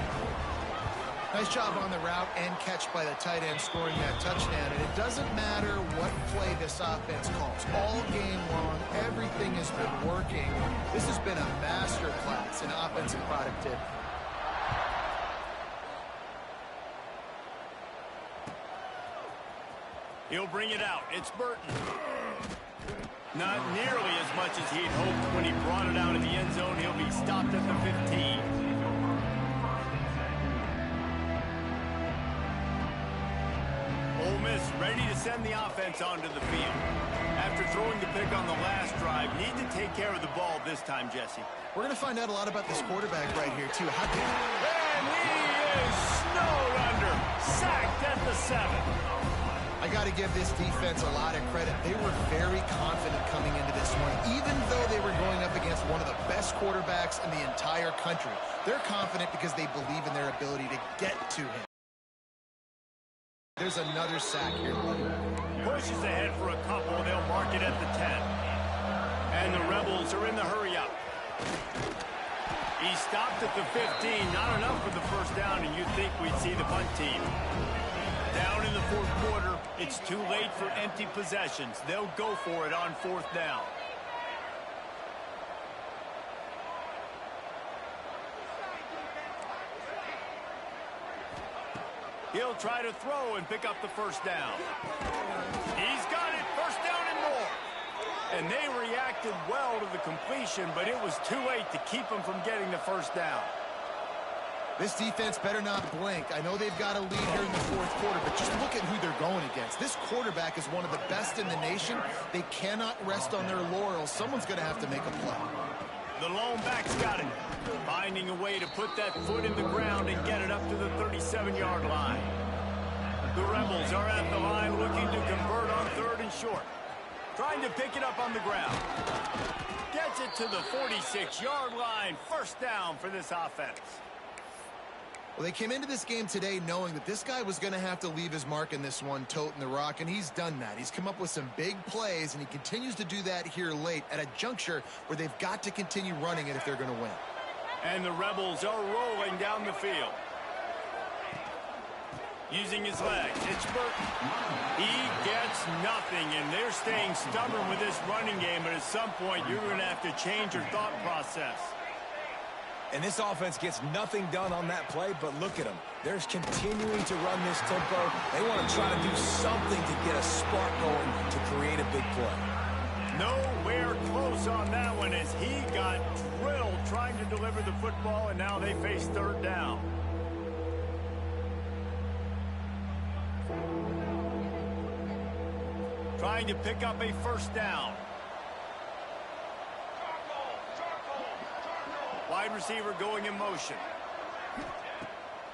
Nice job on the route and catch by the tight end scoring that touchdown. And it doesn't matter what play this offense calls. All game long, everything has been working. This has been a master class in offensive productivity. He'll bring it out. It's Burton. Not nearly as much as he'd hoped when he brought it out in the end zone. He'll be stopped at the 15. Ole Miss ready to send the offense onto the field. After throwing the pick on the last drive, need to take care of the ball this time, Jesse. We're going to find out a lot about this quarterback right here, too. And he is snowed under. Sacked at the 7. I got to give this defense a lot of credit. They were very confident coming into this one, even though they were going up against one of the best quarterbacks in the entire country. They're confident because they believe in their ability to get to him. There's another sack here. Pushes ahead for a couple. They'll mark it at the 10. And the Rebels are in the hurry-up. He stopped at the 15. Not enough for the first down, and you'd think we'd see the punt team. Down in the 4th quarter, it's too late for empty possessions. They'll go for it on 4th down. He'll try to throw and pick up the first down. He's got it, first down and more. And they reacted well to the completion, but it was too late to keep them from getting the first down. This defense better not blink. I know they've got a lead here in the 4th quarter, but just look at who they're going against. This quarterback is one of the best in the nation. They cannot rest on their laurels. Someone's going to have to make a play. The lone back's got it. Finding a way to put that foot in the ground and get it up to the 37-yard line. The Rebels are at the line looking to convert on 3rd and short. Trying to pick it up on the ground. Gets it to the 46-yard line. First down for this offense. Well, they came into this game today knowing that this guy was going to have to leave his mark in this one, toting the rock, and he's done that. He's come up with some big plays, and he continues to do that here late at a juncture where they've got to continue running it if they're going to win. And the Rebels are rolling down the field. Using his legs, it's Burton. He gets nothing, and they're staying stubborn with this running game, but at some point you're going to have to change your thought process. And this offense gets nothing done on that play, but look at them. They're continuing to run this tempo. They want to try to do something to get a spark going to create a big play. Nowhere close on that one as he got drilled trying to deliver the football, and now they face 3rd down. trying to pick up a first down. Wide receiver going in motion.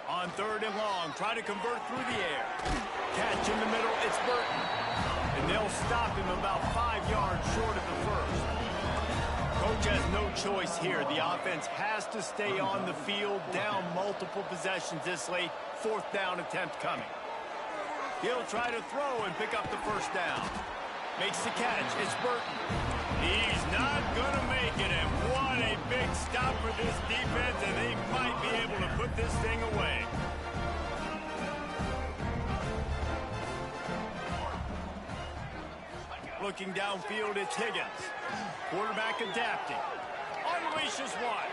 On 3rd and long, try to convert through the air. Catch in the middle, it's Burton. And they'll stop him about 5 yards short of the first. Coach has no choice here. The offense has to stay on the field, down multiple possessions this late. 4th down attempt coming. He'll try to throw and pick up the first down. Makes the catch. It's Burton. He's not going to make it, and what a big stop for this defense, and they might be able to put this thing away. Looking downfield, it's Higgins. Quarterback adapting. Unleashes one.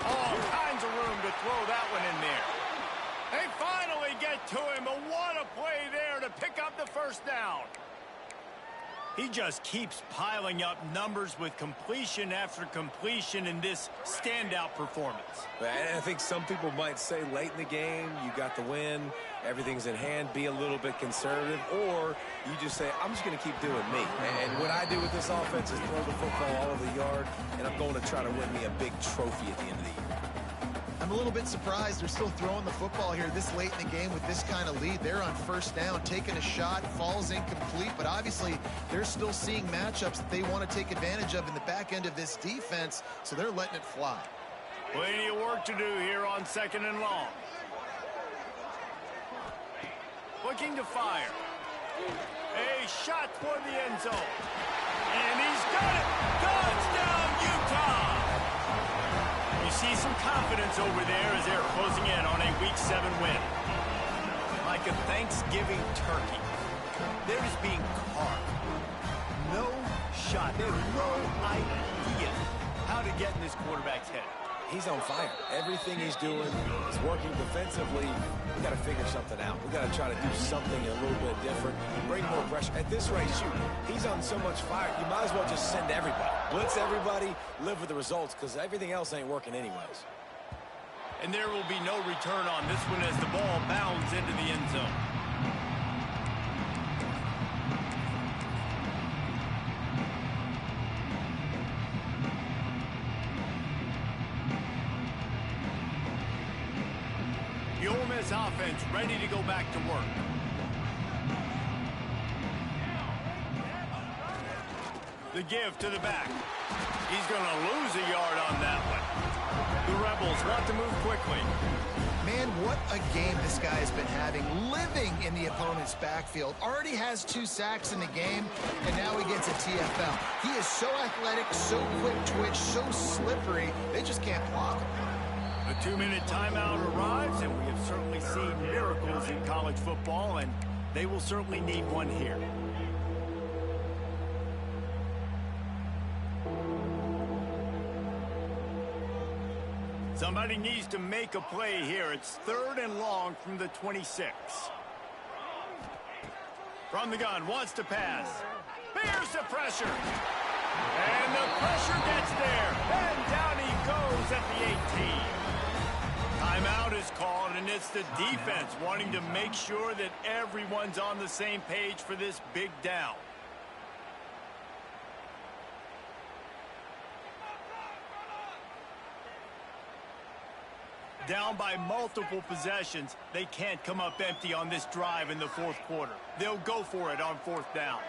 All kinds of room to throw that one in there. They finally get to him, but what a play there to pick up the first down. He just keeps piling up numbers with completion after completion in this standout performance. And I think some people might say late in the game, you got the win, everything's in hand, be a little bit conservative, or you just say, I'm just going to keep doing me. And what I do with this offense is throw the football all over the yard, and I'm going to try to win me a big trophy at the end of the year. I'm a little bit surprised they're still throwing the football here this late in the game with this kind of lead. They're on first down, taking a shot, falls incomplete, but obviously they're still seeing matchups that they want to take advantage of in the back end of this defense, so they're letting it fly. Plenty of work to do here on 2nd and long. Looking to fire. A shot toward the end zone. And he's got it! Touchdown, Utah! You see some confidence over there as they're closing in on a Week 7 win. Like a Thanksgiving turkey. They're just being carved. No shot. They have no idea how to get in this quarterback's head. He's on fire. Everything he's doing is working defensively. We got to figure something out. We got to try to do something a little bit different, bring more pressure. At this rate, shoot, he's on so much fire, you might as well just send everybody. Blitz everybody, live with the results, because everything else ain't working anyways. And there will be no return on this one as the ball bounds into the end zone. The Ole Miss offense ready to go back to work. The give to the back. He's going to lose a yard on that one. The Rebels want to move quickly. Man, what a game this guy has been having, living in the opponent's backfield. Already has 2 sacks in the game, and now he gets a TFL. He is so athletic, so quick twitch, so slippery, they just can't block him. The 2-minute timeout arrives, and we have certainly seen miracles in college football, and they will certainly need one here. Somebody needs to make a play here. It's 3rd and long from the 26. From the gun, wants to pass. Bears the pressure. And the pressure gets there. And down he goes at the 18. Timeout is called, and it's the defense wanting to make sure that everyone's on the same page for this big down. Down by multiple possessions, they can't come up empty on this drive in the 4th quarter. They'll go for it on 4th down.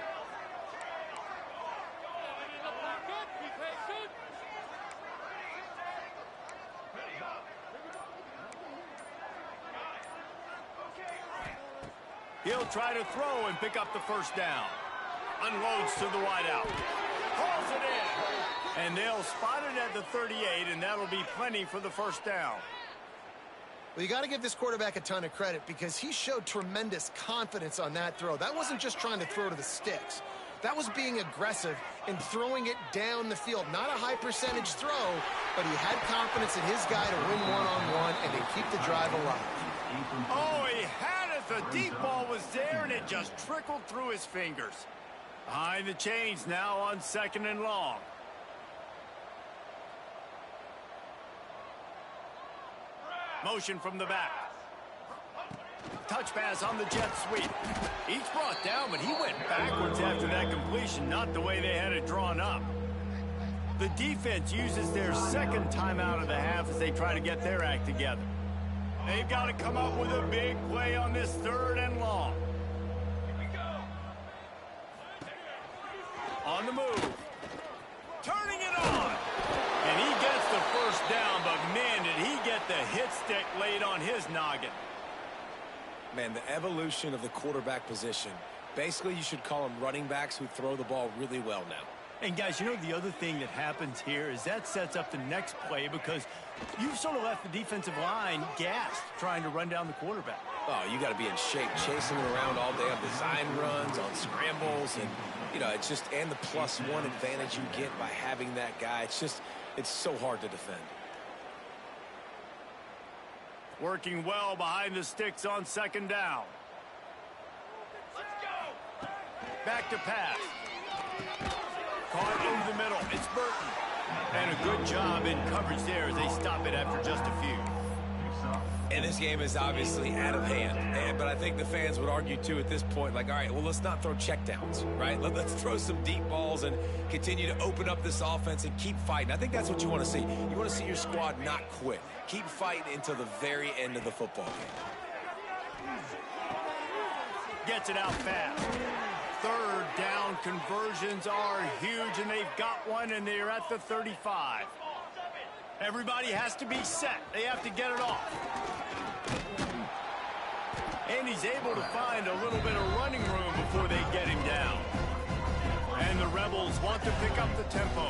He'll try to throw and pick up the first down. Unloads to the wideout. Hauls it in. And they'll spot it at the 38, and that'll be plenty for the first down. Well, you got to give this quarterback a ton of credit because he showed tremendous confidence on that throw. That wasn't just trying to throw to the sticks. That was being aggressive and throwing it down the field. Not a high percentage throw, but he had confidence in his guy to win one-on-one and to keep the drive alive. Oh, he had it. The deep ball was there, and it just trickled through his fingers. Behind the chains now on 2nd and long. Motion from the back. Touch pass on the jet sweep. Each brought down, but he went backwards after that completion, not the way they had it drawn up. The defense uses their second timeout of the half as they try to get their act together. They've got to come up with a big play on this 3rd and long. On the move. Turning it on. And he gets the first down, but man, did he get the hit stick laid on his noggin. Man, the evolution of the quarterback position. Basically, you should call them running backs who throw the ball really well now. And guys, you know the other thing that happens here is that sets up the next play because you've sort of left the defensive line gassed trying to run down the quarterback. Oh, you got to be in shape, chasing him around all day on design runs, on scrambles, and, you know, it's just, and the +1 advantage you get by having that guy. It's just, it's so hard to defend. Working well behind the sticks on 2nd down. Let's go. Back to pass. Caught into the middle. It's Burton. And a good job in coverage there as they stop it after just a few. And this game is obviously out of hand. But I think the fans would argue, too, at this point, like, all right, well, let's not throw checkdowns, right? Let's throw some deep balls and continue to open up this offense and keep fighting. I think that's what you want to see. You want to see your squad not quit. Keep fighting until the very end of the football game. Gets it out fast. 3rd down conversions are huge, and they've got one, and they're at the 35. Everybody has to be set. They have to get it off. And he's able to find a little bit of running room before they get him down. And the Rebels want to pick up the tempo.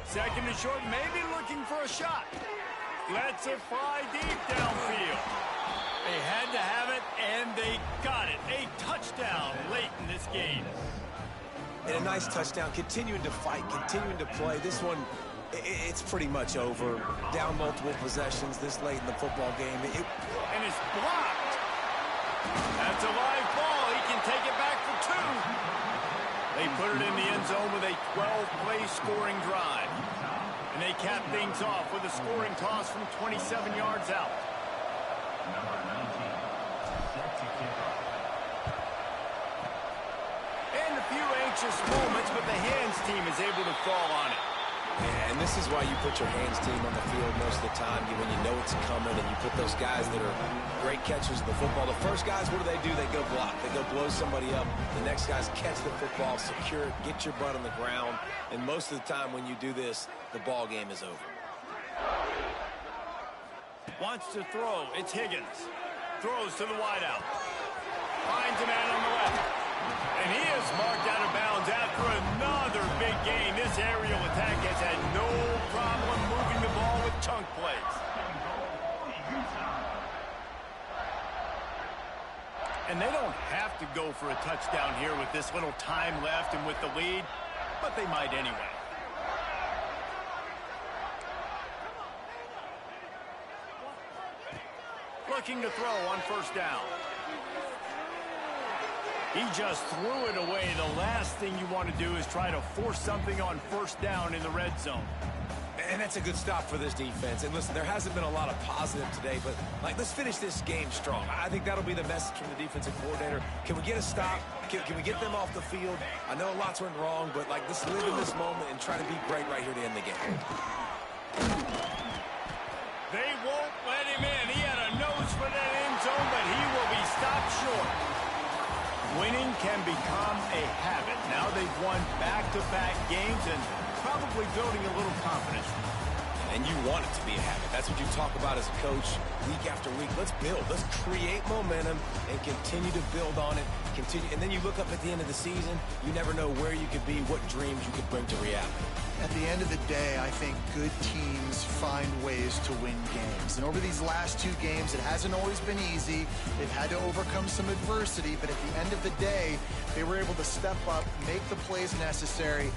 2nd and short, maybe looking for a shot. Lets it fly deep downfield. They had to have it, and they got it. A touchdown late in this game. And a nice touchdown, continuing to fight, continuing to play. This one, it's pretty much over. Down multiple possessions this late in the football game. And it's blocked. That's a live ball. He can take it back for 2. They put it in the end zone with a 12-play scoring drive. And they cap things off with a scoring toss from 27 yards out. And a few anxious moments, but the hands team is able to fall on it. Yeah, and this is why you put your hands team on the field most of the time, when you know it's coming, and you put those guys that are great catchers of the football. The first guys, what do? They go block. They go blow somebody up. The next guys catch the football, secure it, get your butt on the ground. And most of the time when you do this, the ball game is over. Wants to throw. It's Higgins. Throws to the wideout. Finds a man on the left. And he is marked out of bounds after another big gain. This aerial attack has had no problem moving the ball with chunk plays. And they don't have to go for a touchdown here with this little time left and with the lead, but they might anyway. Looking to throw on 1st down. He just threw it away. The last thing you want to do is try to force something on 1st down in the red zone. And that's a good stop for this defense. And listen, there hasn't been a lot of positive today, but let's finish this game strong. I think that'll be the message from the defensive coordinator. Can we get a stop? Can we get them off the field? I know lots went wrong, but let's live in this moment and try to be great right here to end the game. They won't let him in. He had a nose for that end zone, but he will be stopped short. Winning can become a habit. Now they've won back-to-back games and probably building a little confidence. And you want it to be a habit. That's what you talk about as a coach week after week. Let's build. Let's create momentum and continue to build on it. And then you look up at the end of the season, you never know where you could be, what dreams you could bring to reality. At the end of the day, I think good teams find ways to win games. And over these last 2 games, it hasn't always been easy. They've had to overcome some adversity, but at the end of the day, they were able to step up, make the plays necessary.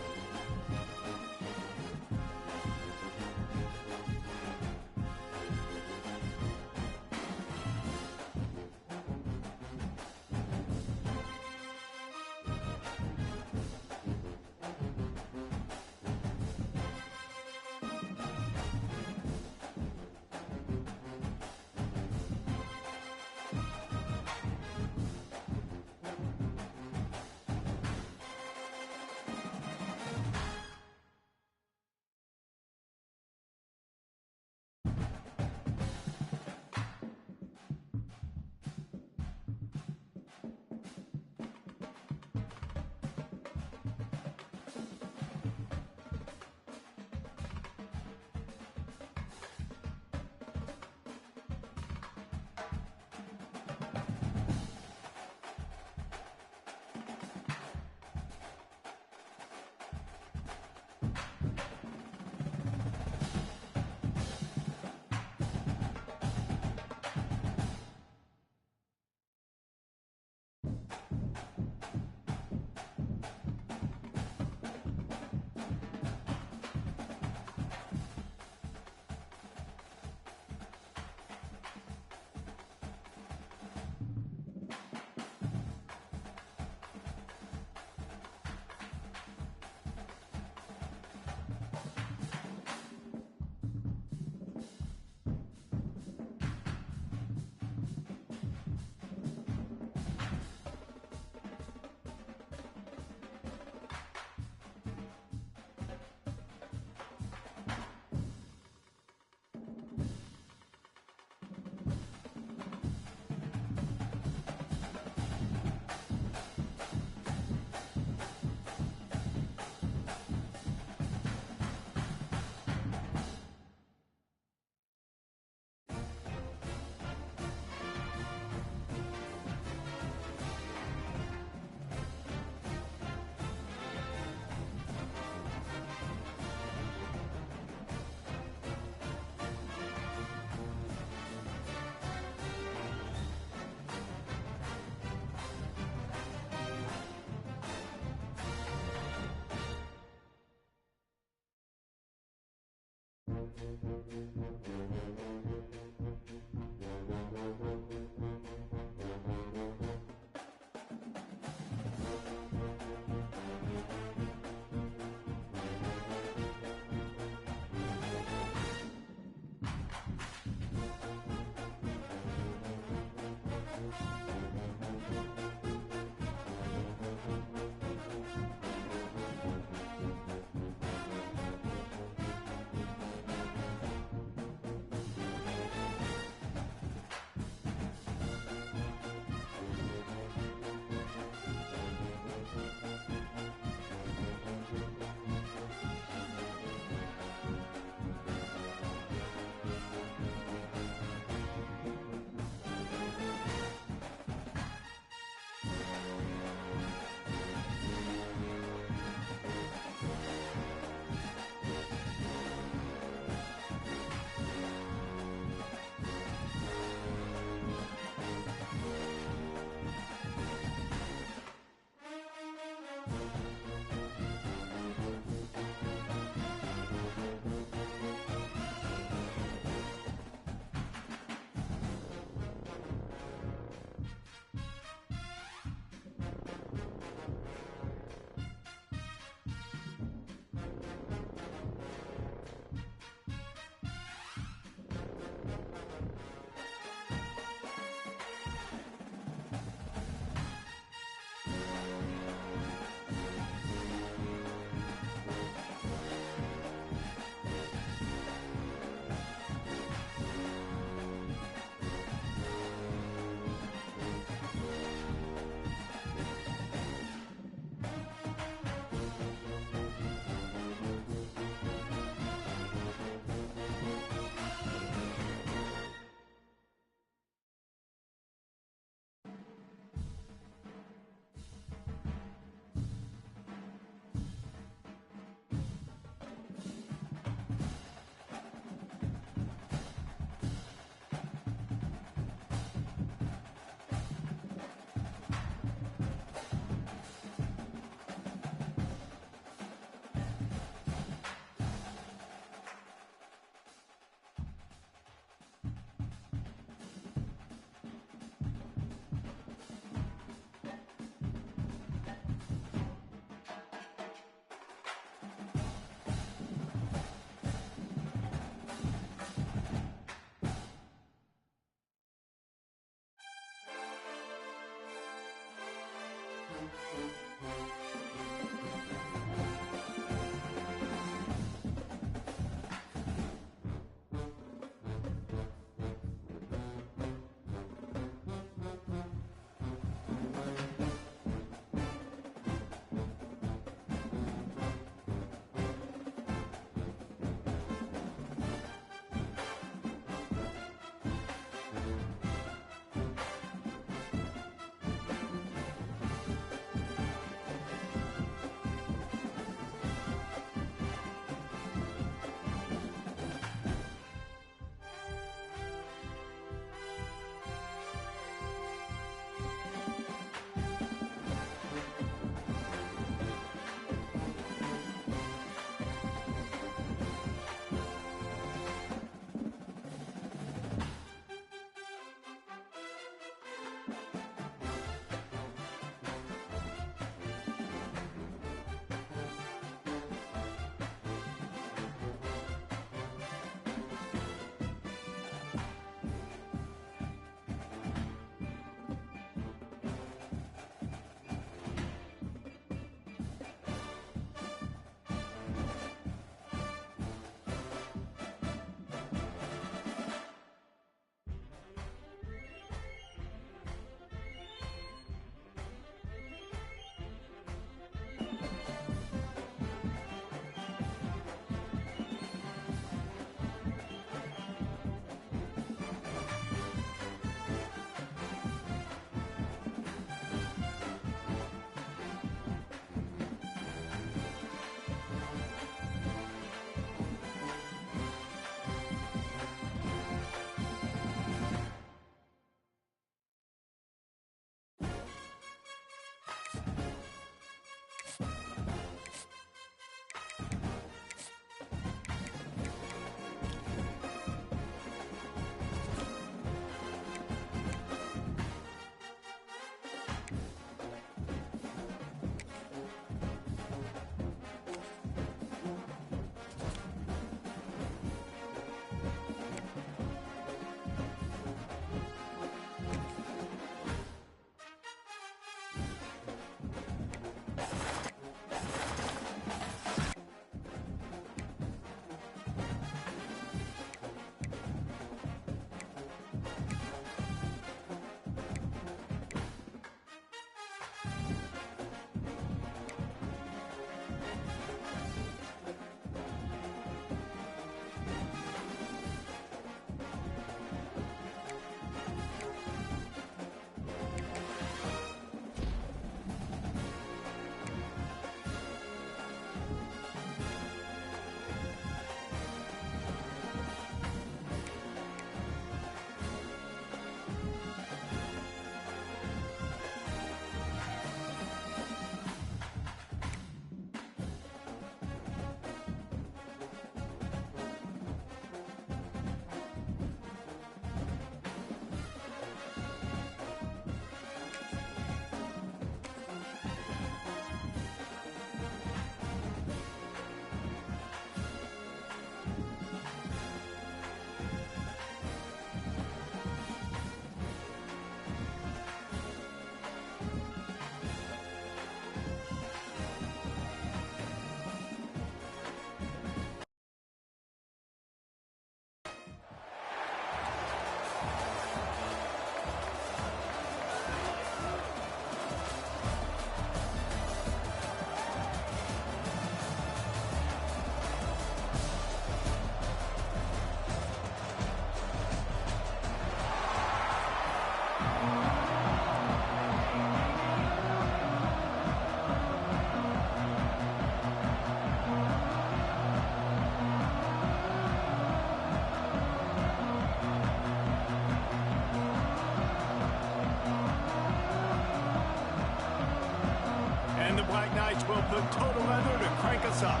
Black Knights will put total leather to crank us up.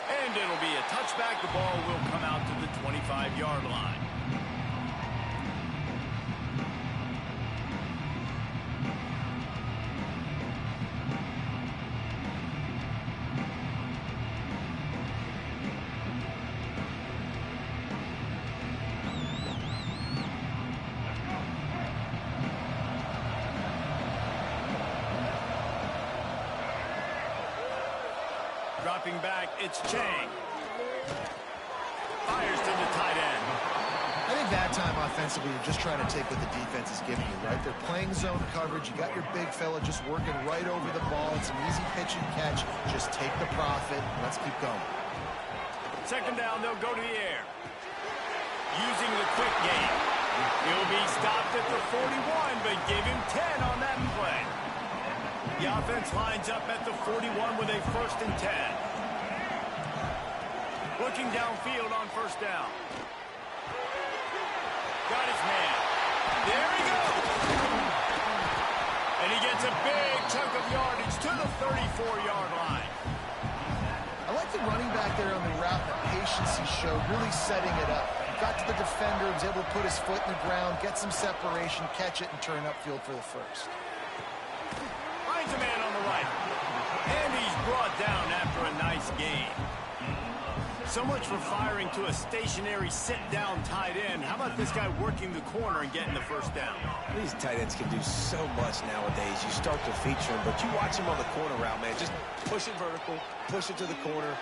And it'll be a touchback. The ball will come out to the 25-yard line. Dropping back, it's Chang. Fires to the tight end. I think that time offensively, you're just trying to take what the defense is giving you, right? They're playing zone coverage. You got your big fella just working right over the ball. It's an easy pitch and catch. Just take the profit. Let's keep going. Second down, they'll go to the air. Using the quick game. He'll be stopped at the 41, but give him 10 on that play. The offense lines up at the 41 with a 1st and 10. Looking downfield on first down. Got his man. There he goes. And he gets a big chunk of yardage to the 34-yard line. I like the running back there on the route, the patience he showed, really setting it up. Got to the defender, was able to put his foot in the ground, get some separation, catch it, and turn upfield for the first. Finds a man on the right. And he's brought down after a nice gain. So much for firing to a stationary sit-down tight end. How about this guy working the corner and getting the first down? These tight ends can do so much nowadays. You start to feature him, but you watch him on the corner route, man. Just push it vertical, push it to the corner.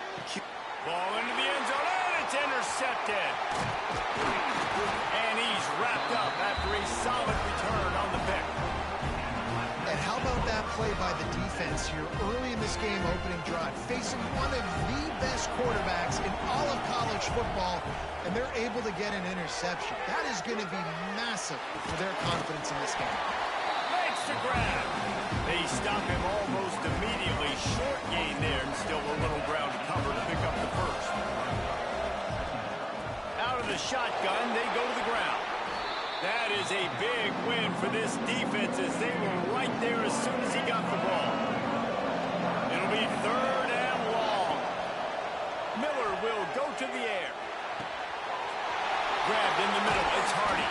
Ball into the end zone, and it's intercepted. And he's wrapped up after a solid return on the pick. And how about that play by the defense here early in this game opening drive, facing one of the best quarterbacks in all of college football, and they're able to get an interception. That is going to be massive for their confidence in this game. Makes the grab. They stop him almost immediately. Short gain there, and still a little ground to cover to pick up the first. Out of the shotgun, they go to the ground. That is a big win for this defense as they were right there as soon as he got the ball. It'll be 3rd and long. Miller will go to the air. Grabbed in the middle. It's Hardy.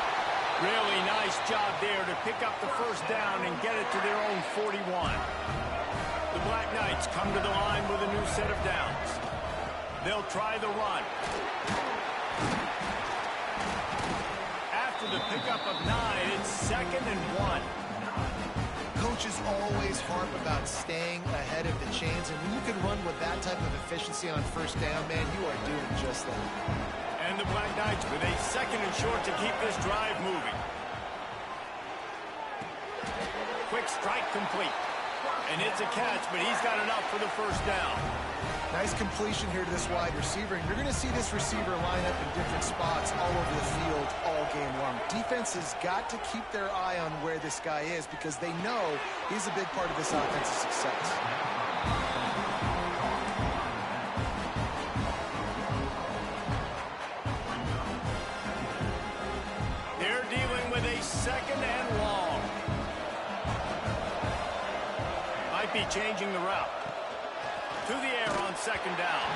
Really nice job there to pick up the first down and get it to their own 41. The Black Knights come to the line with a new set of downs. They'll try the run. The pickup of 9, it's 2nd and 1. Coaches always harp about staying ahead of the chains, and when you can run with that type of efficiency on first down, man, you are doing just that. And the Black Knights with a 2nd and short to keep this drive moving. Quick strike complete. And it's a catch, but he's got enough for the first down. Nice completion here to this wide receiver, and you're going to see this receiver line up in different spots all over the field all game long. Defense has got to keep their eye on where this guy is because they know he's a big part of this offensive success. They're dealing with a 2nd and long. Might be changing the route. To the air on 2nd down.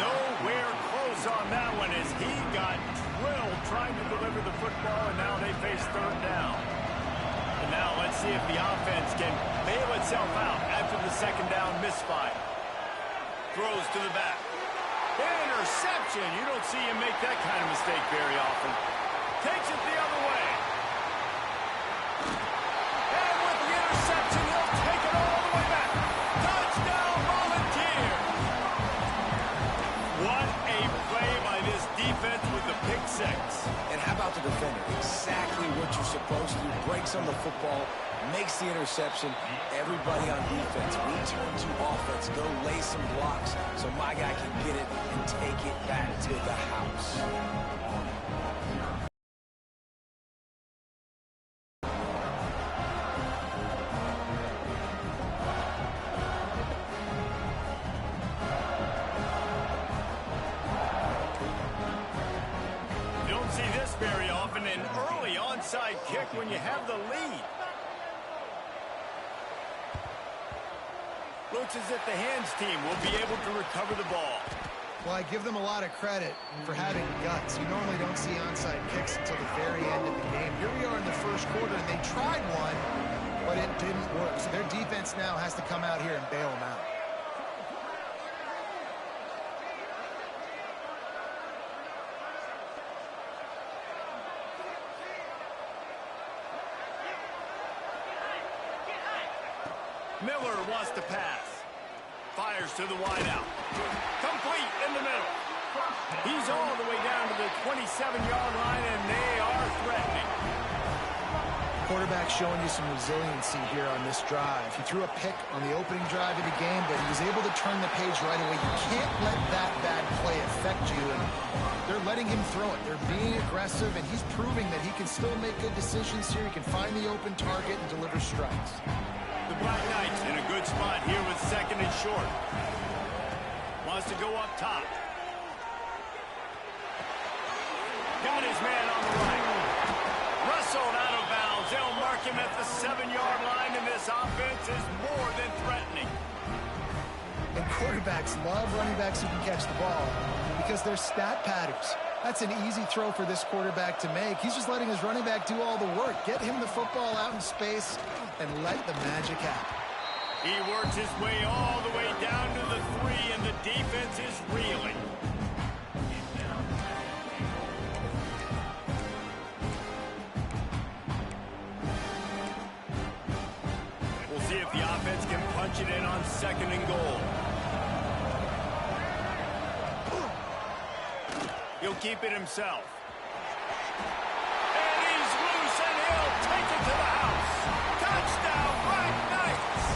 Nowhere close on that one as he got drilled trying to deliver the football, and now they face 3rd down. And now let's see if the offense can bail itself out after the 2nd down misfire. Throws to the back. Interception. You don't see him make that kind of mistake very often. Takes it the other way. And with the interception, he'll take it all the way back. Touchdown, Volunteer! What a play by this defense with the pick 6. And how about the defender? Exactly what you're supposed to do. Breaks on the football, makes the interception. Everybody on defense, we turn to offense. Go lay some blocks so my guy can get it and take it back to the house. very often an early onside kick when you have the lead. Looks as if the hands team will be able to recover the ball. Well, I give them a lot of credit for having guts. You normally don't see onside kicks until the very end of the game. Here we are in the first quarter, and they tried one, but it didn't work. So their defense now has to come out here and bail them out. Miller wants to pass. Fires to the wideout. Complete in the middle. He's all the way down to the 27-yard line, and they are threatening. Quarterback showing you some resiliency here on this drive. He threw a pick on the opening drive of the game, but he was able to turn the page right away. You can't let that bad play affect you, and they're letting him throw it. They're being aggressive, and he's proving that he can still make good decisions here. He can find the open target and deliver strikes. The Black Knights in a good spot here with second and short. Wants to go up top. Got his man on the right. Wrestled out of bounds. They'll mark him at the 7-yard line, and this offense is more than threatening. And quarterbacks love running backs who can catch the ball because they're stat patterns. That's an easy throw for this quarterback to make. He's just letting his running back do all the work. Get him the football out in space and let the magic happen. He works his way all the way down to the 3, and the defense is reeling. We'll see if the offense can punch it in on second and goal. He'll keep it himself. And he's loose, and he'll take it to the house. Touchdown, Black Knights!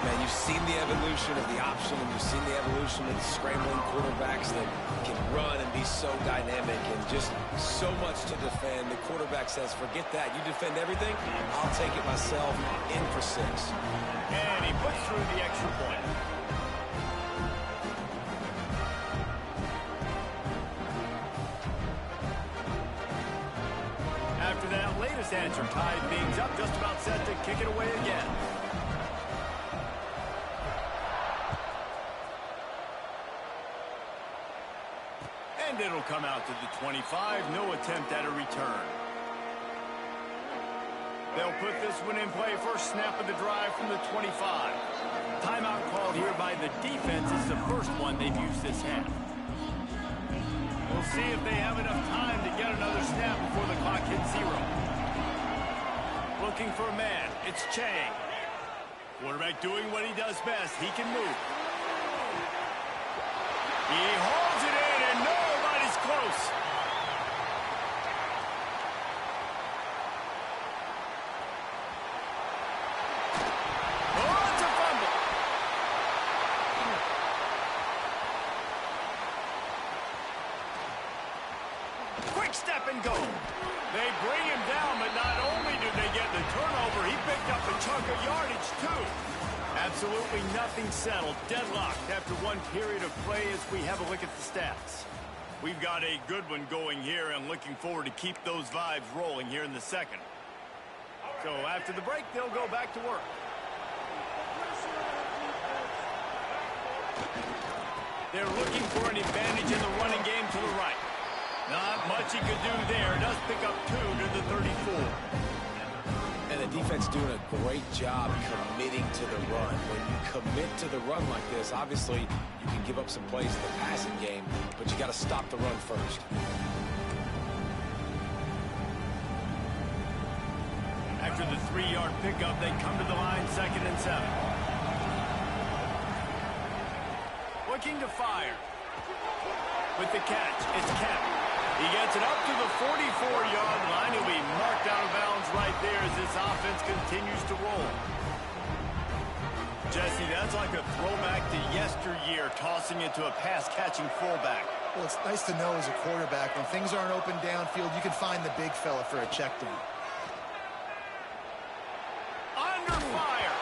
Man, you've seen the evolution of the option, and you've seen the evolution of the scrambling quarterbacks that can run and be so dynamic and just so much to defend. The quarterback says, forget that. You defend everything, I'll take it myself. In for 6. And he puts through the extra point. After that latest answer tied things up, just about set to kick it away again. And it'll come out to the 25. No attempt at a return. They'll put this one in play. First snap of the drive from the 25. Timeout called here by the defense. It's the first one they've used this half. We'll see if they have enough time to get another snap before the clock hits 0. Looking for a man. It's Chang. Quarterback doing what he does best. He can move. He holds it in, and nobody's close. Oh, it's a fumble. Quick step and go. They bring him down, but not only did they get the turnover, he picked up a chunk of yardage, too. Absolutely nothing settled. Deadlocked after one period of play as we have a look at the stats. We've got a good one going here, and looking forward to keep those vibes rolling here in the second. So after the break, they'll go back to work. They're looking for an advantage in the running game to the right. Not much he could do there. Does pick up 2 to the 34. And the defense doing a great job committing to the run. When you commit to the run like this, obviously you can give up some plays in the passing game, but you got to stop the run first. After the 3-yard pickup, they come to the line, 2nd and 7. Looking to fire. With the catch, it's Kemp. He gets it up to the 44-yard line. He'll be marked out of bounds right there as this offense continues to roll. Jesse, that's like a throwback to yesteryear, tossing it to a pass-catching fullback. Well, it's nice to know as a quarterback, when things aren't open downfield, you can find the big fella for a check down. Under fire.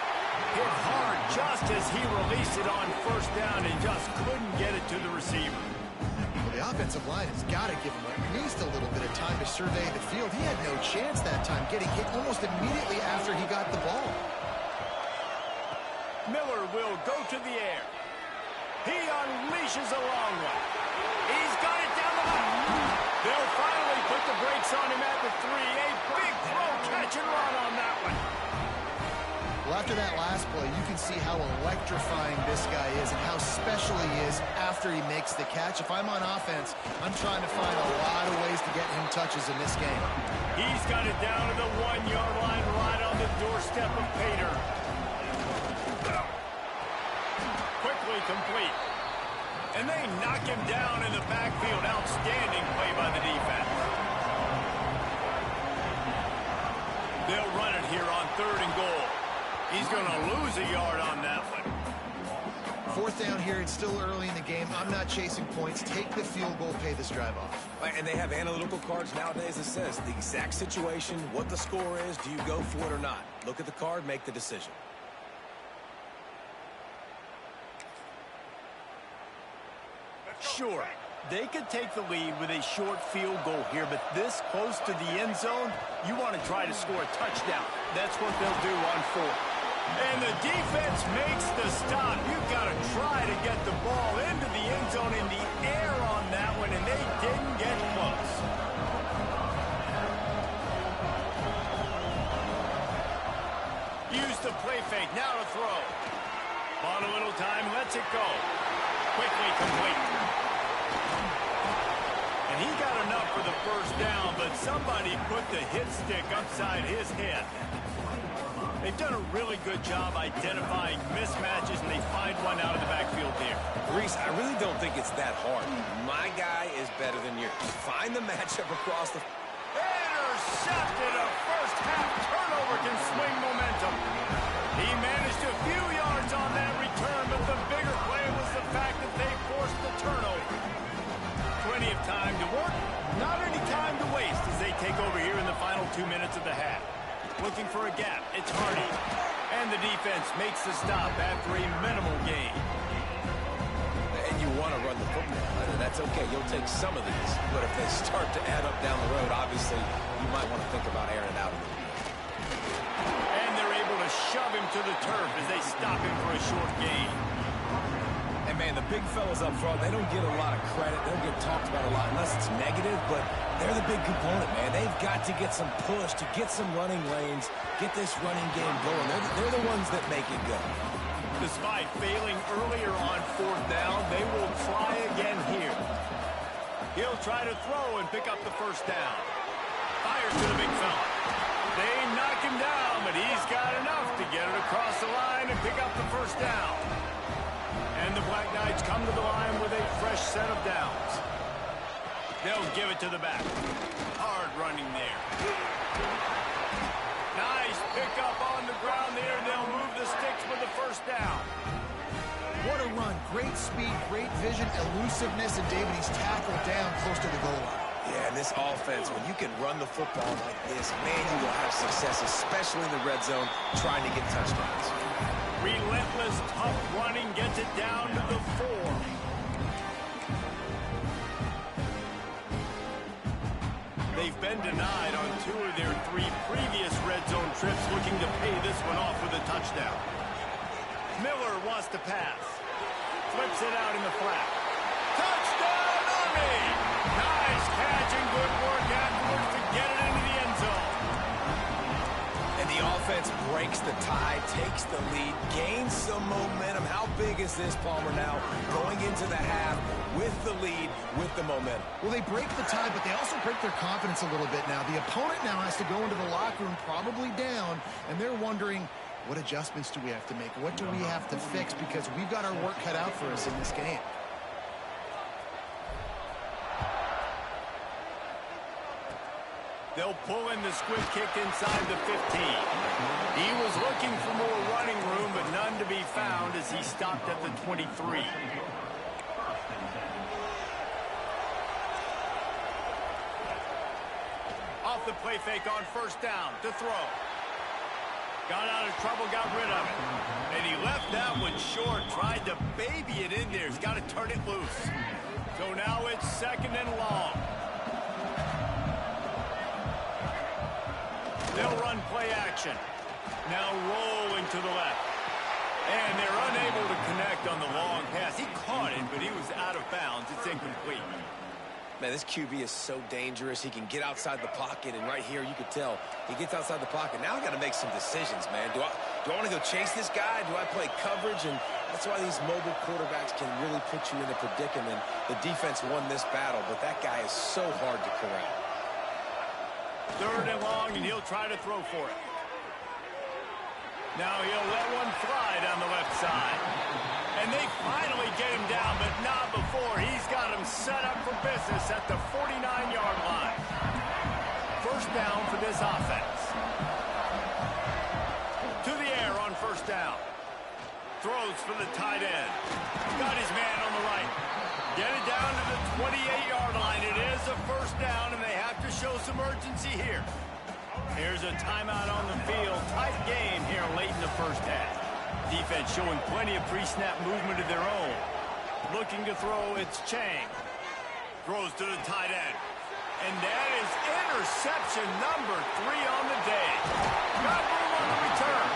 Hit hard just as he released it on first down and just couldn't get it to the receiver. The offensive line has got to give him at least a little bit of time to survey the field. He had no chance that time, getting hit almost immediately after he got the ball. Miller will go to the air. He unleashes a long one. He's got it down the line. They'll finally put the brakes on him at the 3. A big throw, catch and run on that one. Well, after that last play, you can see how electrifying this guy is and how special he is after he makes the catch. If I'm on offense, I'm trying to find a lot of ways to get him touches in this game. He's got it down to the 1-yard line, right on the doorstep of Pater. Quickly complete. And they knock him down in the backfield. Outstanding play by the defense. They'll run it here on 3rd and goal. He's going to lose a yard on that one. 4th down here. It's still early in the game. I'm not chasing points. Take the field goal, pay this drive off. And they have analytical cards nowadays that says the exact situation, what the score is, do you go for it or not? Look at the card, make the decision. Sure, they could take the lead with a short field goal here, but this close to the end zone, you want to try to score a touchdown. That's what they'll do on 4th. And the defense makes the stop. You've got to try to get the ball into the end zone in the air on that one, and they didn't get close. Use the play fake, now to throw. On a little time, lets it go. Quickly complete. And he got enough for the 1st down, but somebody put the hit stick upside his head. They've done a really good job identifying mismatches, and they find one out of the backfield here. Reese, I really don't think it's that hard. My guy is better than yours. Find the matchup across the... Intercepted. A first-half turnover can swing momentum. He managed a few yards on that return, but the bigger play was the fact that they forced the turnover. Plenty of time to work, not any time to waste as they take over here in the final 2 minutes of the half. Looking for a gap, it's Hardy. And the defense makes the stop after a minimal gain. And you want to run the football. That's okay. You'll take some of these. But if they start to add up down the road, obviously, you might want to think about airing it out a little bit. And they're able to shove him to the turf as they stop him for a short gain. And, man, the big fellas up front, they don't get a lot of credit. They don't get talked about a lot unless it's negative, but they're the big component, man. They've got to get some push, to get some running lanes, get this running game going. They're the ones that make it go. Despite failing earlier on 4th down, they will try again here. He'll try to throw and pick up the 1st down. Fires to the big fella. They knock him down, but he's got enough to get it across the line and pick up the 1st down. And the Black Knights come to the line with a fresh set of downs. They'll give it to the back. Hard running there. Nice pickup on the ground there, and they'll move the sticks with the 1st down. What a run. Great speed, great vision, elusiveness, and David, he's tackled down close to the goal line. Yeah, and this offense, when you can run the football like this, man, you will have success, especially in the red zone, trying to get touchdowns. Relentless, tough running gets it down to the 4. They've been denied on 2 of their 3 previous red zone trips, looking to pay this one off with a touchdown. Miller wants to pass. Flips it out in the flat. Touchdown, Army! Nice catch and good work afterwards to get it into the end zone. And the offense breaks the tie, takes the lead, gains some momentum. How big is this, Palmer, now? Going into the half with the lead, with the momentum. Well, they break the tie, but they also break their confidence a little bit now. The opponent now has to go into the locker room probably down, and they're wondering, what adjustments do we have to make? What do we have to fix? Because we've got our work cut out for us in this game. They'll pull in the squib kick inside the 15. He was looking for more running room, but none to be found as he stopped at the 23. Off the play fake on 1st down to throw. Got out of trouble, got rid of it. And he left that one short, tried to baby it in there. He's got to turn it loose. So now It's second and long. They'll run play action. Now rolling to the left. And they're unable to connect on the long pass. He caught it, but he was out of bounds. It's incomplete. Man, this QB is so dangerous. He can get outside the pocket, and right here you could tell he gets outside the pocket. Now I got to make some decisions, man. Do I want to go chase this guy? Do I play coverage? And that's why these mobile quarterbacks can really put you in a predicament. The defense won this battle, but that guy is so hard to corral. Third and long, and he'll try to throw for it. Now he'll let one fly down the left side. And they finally get him down, but not before. He's got him set up for business at the 49-yard line. First down for this offense. To the air on first down. Throws for the tight end. Got his man on the right. Get it down to the 28-yard line. It is a first down, and they have to show some urgency here. Here's a timeout on the field. Tight game here late in the first half. Defense showing plenty of pre-snap movement of their own. Looking to throw, it's Chang. Throws to the tight end. And that is interception number 3 on the day. Got room on the return.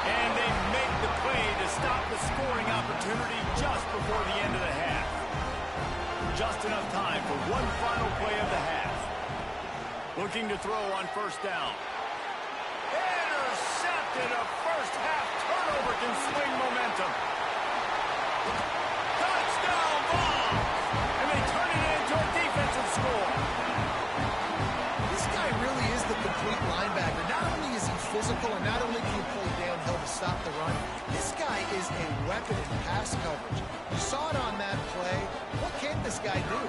And they make the play to stop the scoring opportunity just before the end of the half. Just enough time for one final play of the half. Looking to throw on first down. Intercepted. A first half turnover can swing momentum. Touchdown ball. And they turn it into a defensive score. This guy really is the complete linebacker. Not only is he physical and not only can he play downhill to stop the run, this guy is a weapon in pass coverage. You saw it on that play. What can this guy do?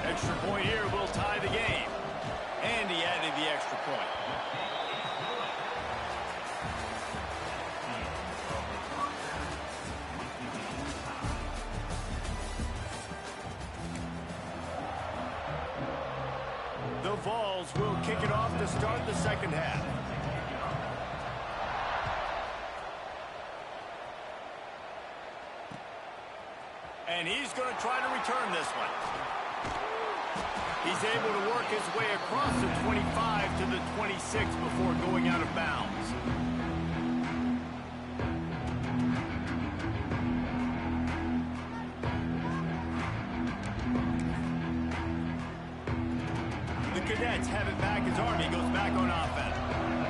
Extra point here will tie the game. And he added the extra point. The Vols will kick it off to start the second half. And he's going to try to return this one. He's able to work his way across the 25 to the 26 before going out of bounds. The Cadets have it back as Army goes back on offense.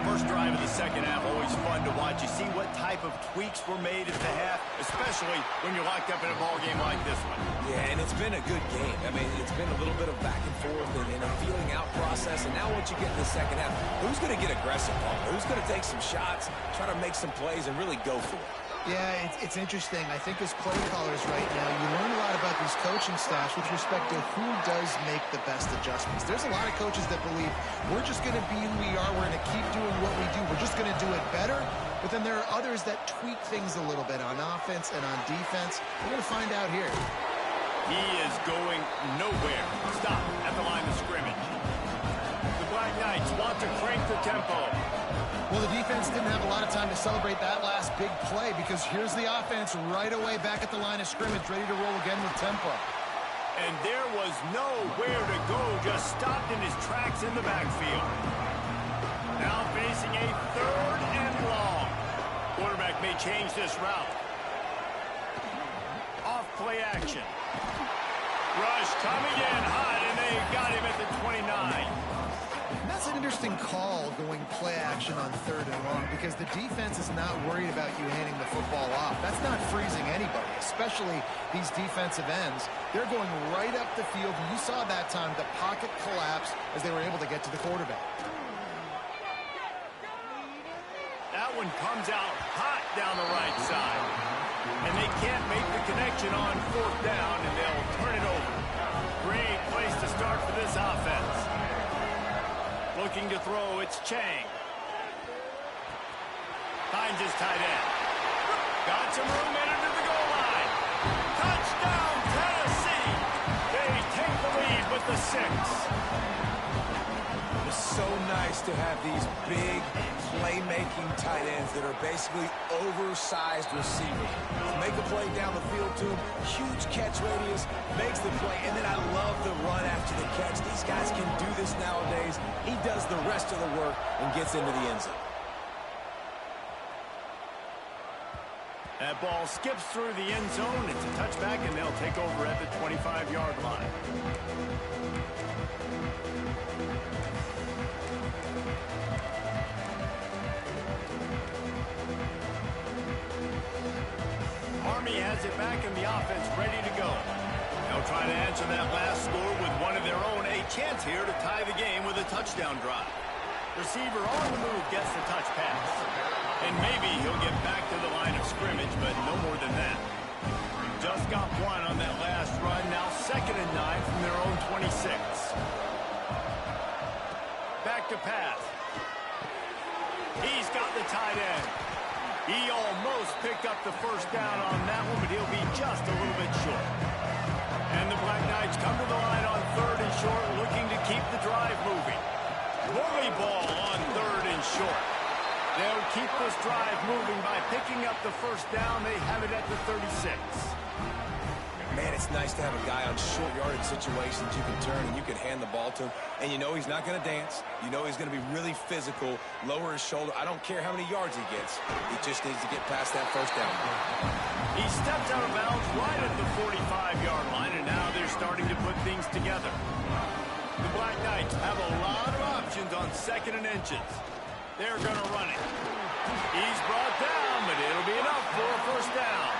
First drive of the second half, always fun to watch. You see what type of tweaks were made at the half, especially when you're locked up in a ball game like this one. Yeah, and it's been a good game. I mean, it's been a little bit of back and forth and a feeling out process. And now once you get in the second half, who's going to get aggressive, Paul? Who's going to take some shots, try to make some plays, and really go for it? Yeah, it's interesting. I think as play callers right now, you learn a lot about these coaching staffs with respect to who does make the best adjustments. There's a lot of coaches that believe we're just going to be who we are. We're going to keep doing what we do. We're just going to do it better. But then there are others that tweak things a little bit on offense and on defense. We're going to find out here. He is going nowhere. Stop at the line of scrimmage. The Black Knights want to crank the tempo. Well, the defense didn't have a lot of time to celebrate that last big play because here's the offense right away back at the line of scrimmage, ready to roll again with tempo. And there was nowhere to go, just stopped in his tracks in the backfield. Now facing a third and long. Quarterback may change this route. Off play action. Rush coming in hot, and they got him at the 29. And that's an interesting call going play action on third and long because the defense is not worried about you handing the football off. That's not freezing anybody, especially these defensive ends. They're going right up the field, and you saw that time the pocket collapse as they were able to get to the quarterback. That one comes out hot down the right side. And they can't make the connection on fourth down, and they'll turn it over. Great place to start for this offense. Looking to throw, it's Chang. Finds his tight end. Got some room into the goal line. Touchdown, Tennessee. They take the lead with the 6. The so nice to have these big playmaking tight ends that are basically oversized receivers. Make a play down the field to him, huge catch radius, makes the play, and then I love the run after the catch. These guys can do this nowadays. He does the rest of the work and gets into the end zone. That ball skips through the end zone. It's a touchback, and they'll take over at the 25-yard line. Army has it back in the offense, ready to go. They'll try to answer that last score with one of their own. A chance here to tie the game with a touchdown drive. Receiver on the move gets the touch pass. And maybe he'll get back to the line of scrimmage, but no more than that. Just got one on that last run. Now 2nd and 9 from their own 26. Back to pass. He's got the tight end. He almost picked up the first down on that one, but he'll be just a little bit short. And the Black Knights come to the line on 3rd and short, looking to keep the drive moving. Bully ball on 3rd and short. They'll keep this drive moving by picking up the first down. They have it at the 36. Man, it's nice to have a guy on short yardage situations you can turn and you can hand the ball to him. And you know he's not going to dance. You know he's going to be really physical, lower his shoulder. I don't care how many yards he gets. He just needs to get past that first down. He steps out of bounds right at the 45-yard line, and now they're starting to put things together. The Black Knights have a lot of options on 2nd and inches. They're going to run it. He's brought down, but it'll be enough for a first down.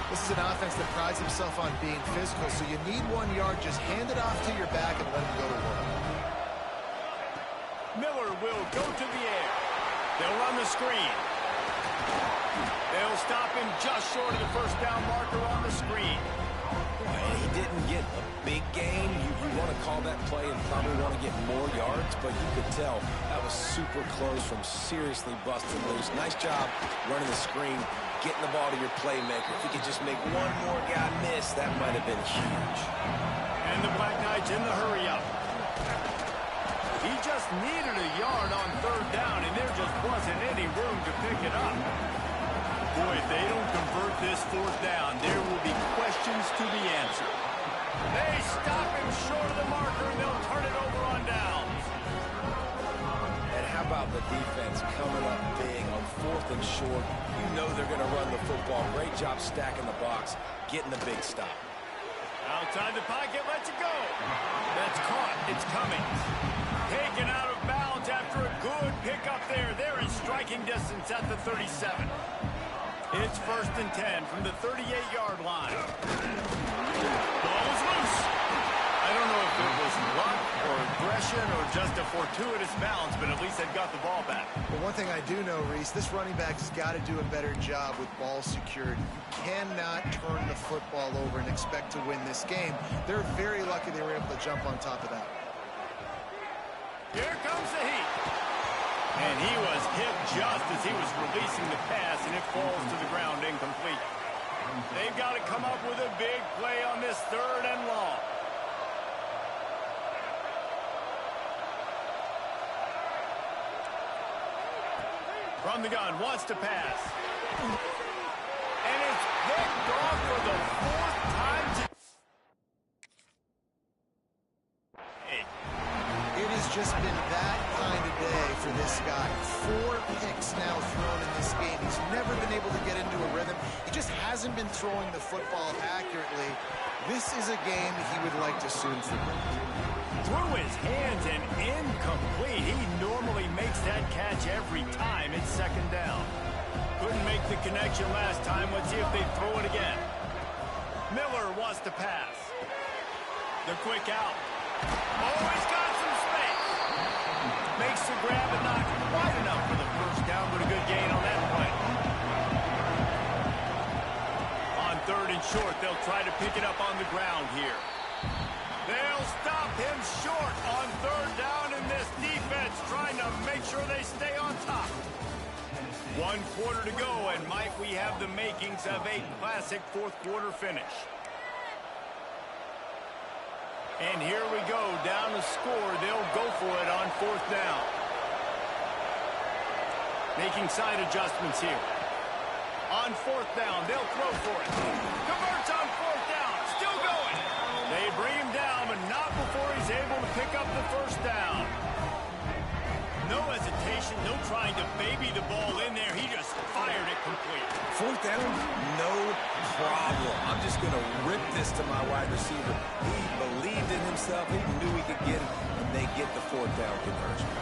This is an offense that prides himself on being physical, so you need 1 yard. Just hand it off to your back and let him go to work. Miller will go to the air. They'll run the screen. They'll stop him just short of the first down marker on the screen. He didn't get a big gain. You want to call that play and probably want to get more yards, but you could tell that was super close from seriously busted loose. Nice job running the screen, getting the ball to your playmaker. If you could just make one more guy miss, that might have been huge. And the Black Knights in the hurry up. He just needed a yard on 3rd down, and there just wasn't any room to pick it up. Boy, if they don't convert this 4th down, there will be questions to be answered. They stop him short of the marker, and they'll turn it over on downs. And how about the defense coming up big on 4th and short? You know they're going to run the football. Great job stacking the box, getting the big stop. Outside the pocket, lets it go. That's caught. It's coming. Taken out of bounds after a good pickup there. They're in striking distance at the 37. It's 1st and 10 from the 38-yard line. Ball's loose. I don't know if it was luck or aggression or just a fortuitous bounce, but at least they've got the ball back. But one thing I do know, Reese, this running back has got to do a better job with ball security. You cannot turn the football over and expect to win this game. They're very lucky they were able to jump on top of that. Here comes the heat. And he was hit just as he was releasing the pass, and it falls to the ground incomplete. They've got to come up with a big play on this 3rd and long. From the gun, wants to pass. And it's picked off for the 4th time today. It has just been that kind of day for this guy. 4 picks now thrown in this game. He's never been able to get into a rhythm. He just hasn't been throwing the football accurately. This is a game he would like to soon forget. Through his hands and incomplete. He normally makes that catch every time. It's 2nd down. Couldn't make the connection last time. Let's see if they throw it again. Miller wants to pass. The quick out. Oh, he's got some space. Makes the grab and not quite enough for the first down, but a good gain on that play. On 3rd and short, they'll try to pick it up on the ground here. They'll stop him short on 3rd down, and this defense trying to make sure they stay on top. 1 quarter to go, and might we have the makings of a classic 4th quarter finish. And here we go, down the score. They'll go for it on 4th down. Making side adjustments here. On 4th down, they'll throw for it. Converts on 4th down, still going. They bring him down, but not before he's able to pick up the 1st down. No hesitation, no trying to baby the ball in there. He just fired it complete. 4th down, no problem. I'm just going to rip this to my wide receiver. He believed in himself. He knew he could get it, and they get the 4th down conversion.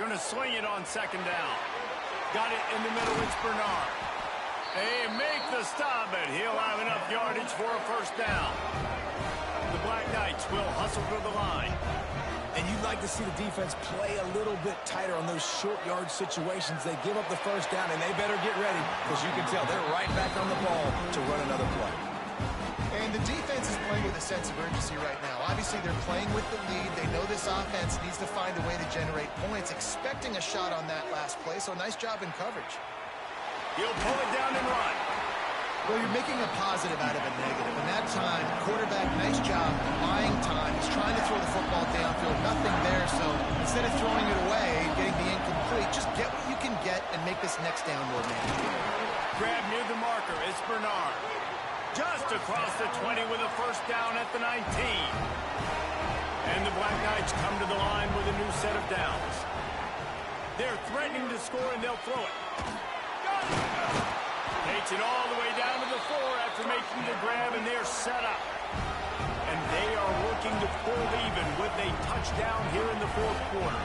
Going to swing it on 2nd down. Got it in the middle. It's Bernard. They make the stop, but he'll have enough yardage for a 1st down. The Black Knights will hustle to the line. And you'd like to see the defense play a little bit tighter on those short yard situations. They give up the 1st down, and they better get ready, because you can tell they're right back on the ball to run another play. And the defense is playing with a sense of urgency right now. Obviously, they're playing with the lead. They know this offense needs to find a way to generate points, expecting a shot on that last play, so nice job in coverage. He'll pull it down and run. Well, you're making a positive out of a negative. And that time, quarterback, nice job buying time. He's trying to throw the football downfield. Nothing there, so instead of throwing it away, getting the incomplete, just get what you can get and make this next down more manageable. Grab near the marker. It's Bernard. Just across the 20 with a 1st down at the 19. And the Black Knights come to the line with a new set of downs. They're threatening to score, and they'll throw it. Got it! Takes it all the way down to the 4 after making the grab, and they're set up. And they are looking to pull even with a touchdown here in the 4th quarter.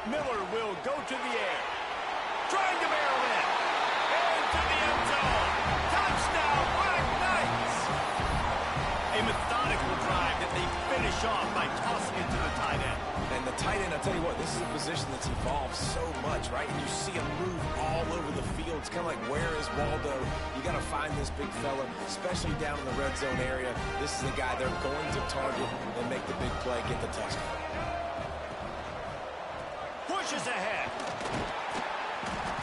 Miller will go to the air. Trying to barrel in. Into the end zone. Touchdown, Black Knights! A methodical drive that they finish off by tossing it to the tight end. And the tight end, I'll tell you what, this is a position that's evolved so much, right? And you see him move all over the field. It's kind of like, where is Waldo? You got to find this big fella, especially down in the red zone area. This is the guy they're going to target and make the big play, get the touchdown. Pushes ahead.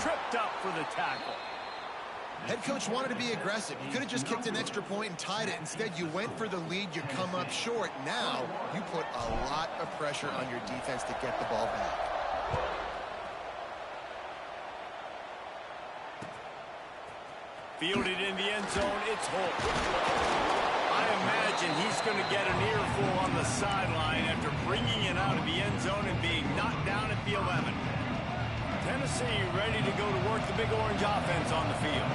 Tripped up for the tackle. Head coach wanted to be aggressive. You could have just kicked an extra point and tied it. Instead, you went for the lead. You come up short. Now, you put a lot of pressure on your defense to get the ball back. Fielded in the end zone. It's Holt. I imagine he's going to get an earful on the sideline after bringing it out of the end zone and being knocked down at the 11. Tennessee ready to go to work the Big Orange offense on the field.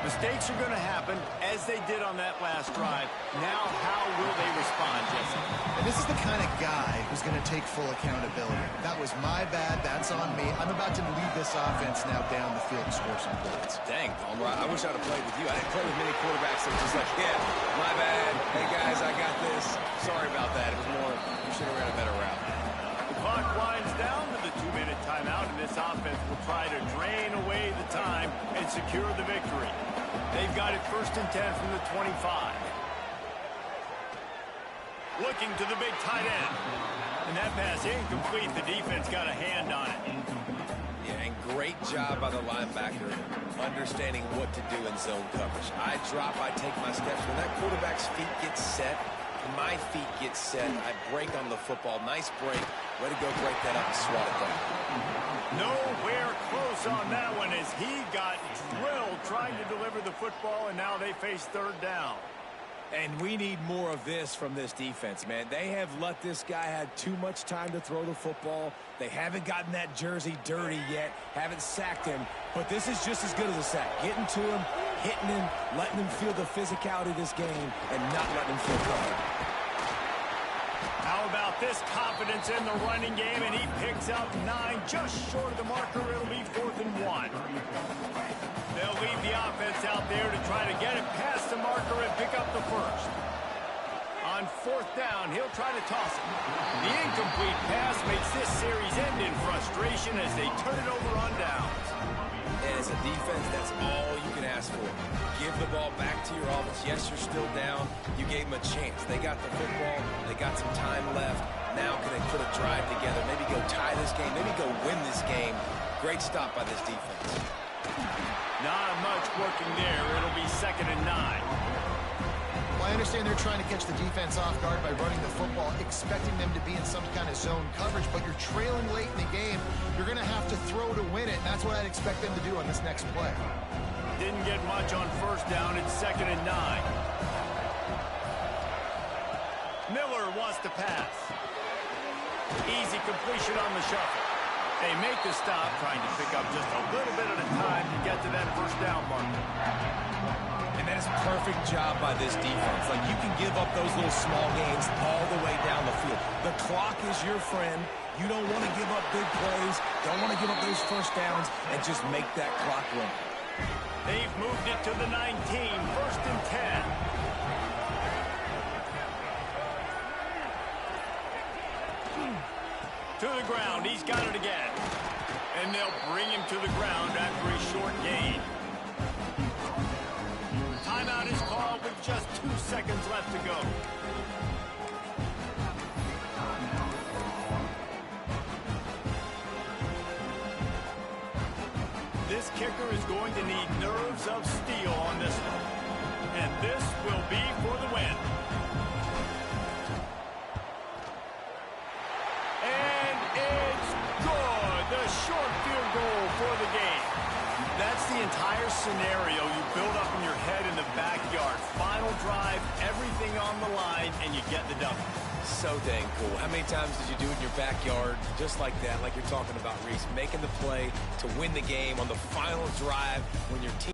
Mistakes are going to happen, as they did on that last drive. Now, how will they respond, Jesse? And this is the kind of guy who's going to take full accountability. That was my bad. That's on me. I'm about to lead this offense now down the field and score some points. Dang, Palmer, I wish I'd have played with you. I didn't play with many quarterbacks that were just like, yeah, my bad. Hey, guys, I got this. Sorry about that. It was more, you should have ran a better route. The clock winds down to the 2-minute timeout, and this offense will try to drain away the time and secure the victory. They've got it 1st and 10 from the 25. Looking to the big tight end. And that pass incomplete. The defense got a hand on it. Yeah, and great job by the linebacker understanding what to do in zone coverage. I drop, I take my steps. When that quarterback's feet get set, my feet get set, I break on the football. Nice break. Way to go break that up and swat it down. Nowhere close on that one as he got drilled trying to deliver the football, and now they face 3rd down. And we need more of this from this defense, man. They have let this guy have too much time to throw the football. They haven't gotten that jersey dirty yet, haven't sacked him. But this is just as good as a sack. Getting to him, hitting him, letting him feel the physicality of this game, and not letting him feel comfortable. How about this confidence in the running game, and he picks up 9, just short of the marker. It'll be 4th and 1. They'll leave the offense out there to try to get it past the marker and pick up the 1st. On 4th down, he'll try to toss it. The incomplete pass makes this series end in frustration as they turn it over on downs. As a defense, that's all you can ask for. Give the ball back to your offense. Yes, you're still down. You gave them a chance. They got the football. They got some time left. Now can they put a drive together? Maybe go tie this game. Maybe go win this game. Great stop by this defense. Not much working there. It'll be 2nd and 9. Well, I understand they're trying to catch the defense off guard by running the football, expecting them to be in some kind of zone coverage, but you're trailing late in the game. You're going to have to throw to win it, and that's what I'd expect them to do on this next play. Didn't get much on 1st down. It's 2nd and 9. Miller wants to pass. Easy completion on the shuffle. They make the stop, trying to pick up just a little bit at a time to get to that 1st down marker. And that is a perfect job by this defense. Like, you can give up those little small gains all the way down the field. The clock is your friend. You don't want to give up big plays. Don't want to give up those 1st downs, and just make that clock run. They've moved it to the 19, 1st and 10. To the ground, he's got it again. And they'll bring him to the ground after a short gain. Timeout is called with just 2 seconds left to go. This kicker is going to need nerves of steel on this one. And this will be for the win. And it's good. The short field goal for the game. That's the entire scenario you build up in your head in the backyard. Final drive, everything on the line, and you get the W. So dang cool. How many times did you do it in your backyard just like that, like you're talking about, Reese, making the play to win the game on the final drive when your team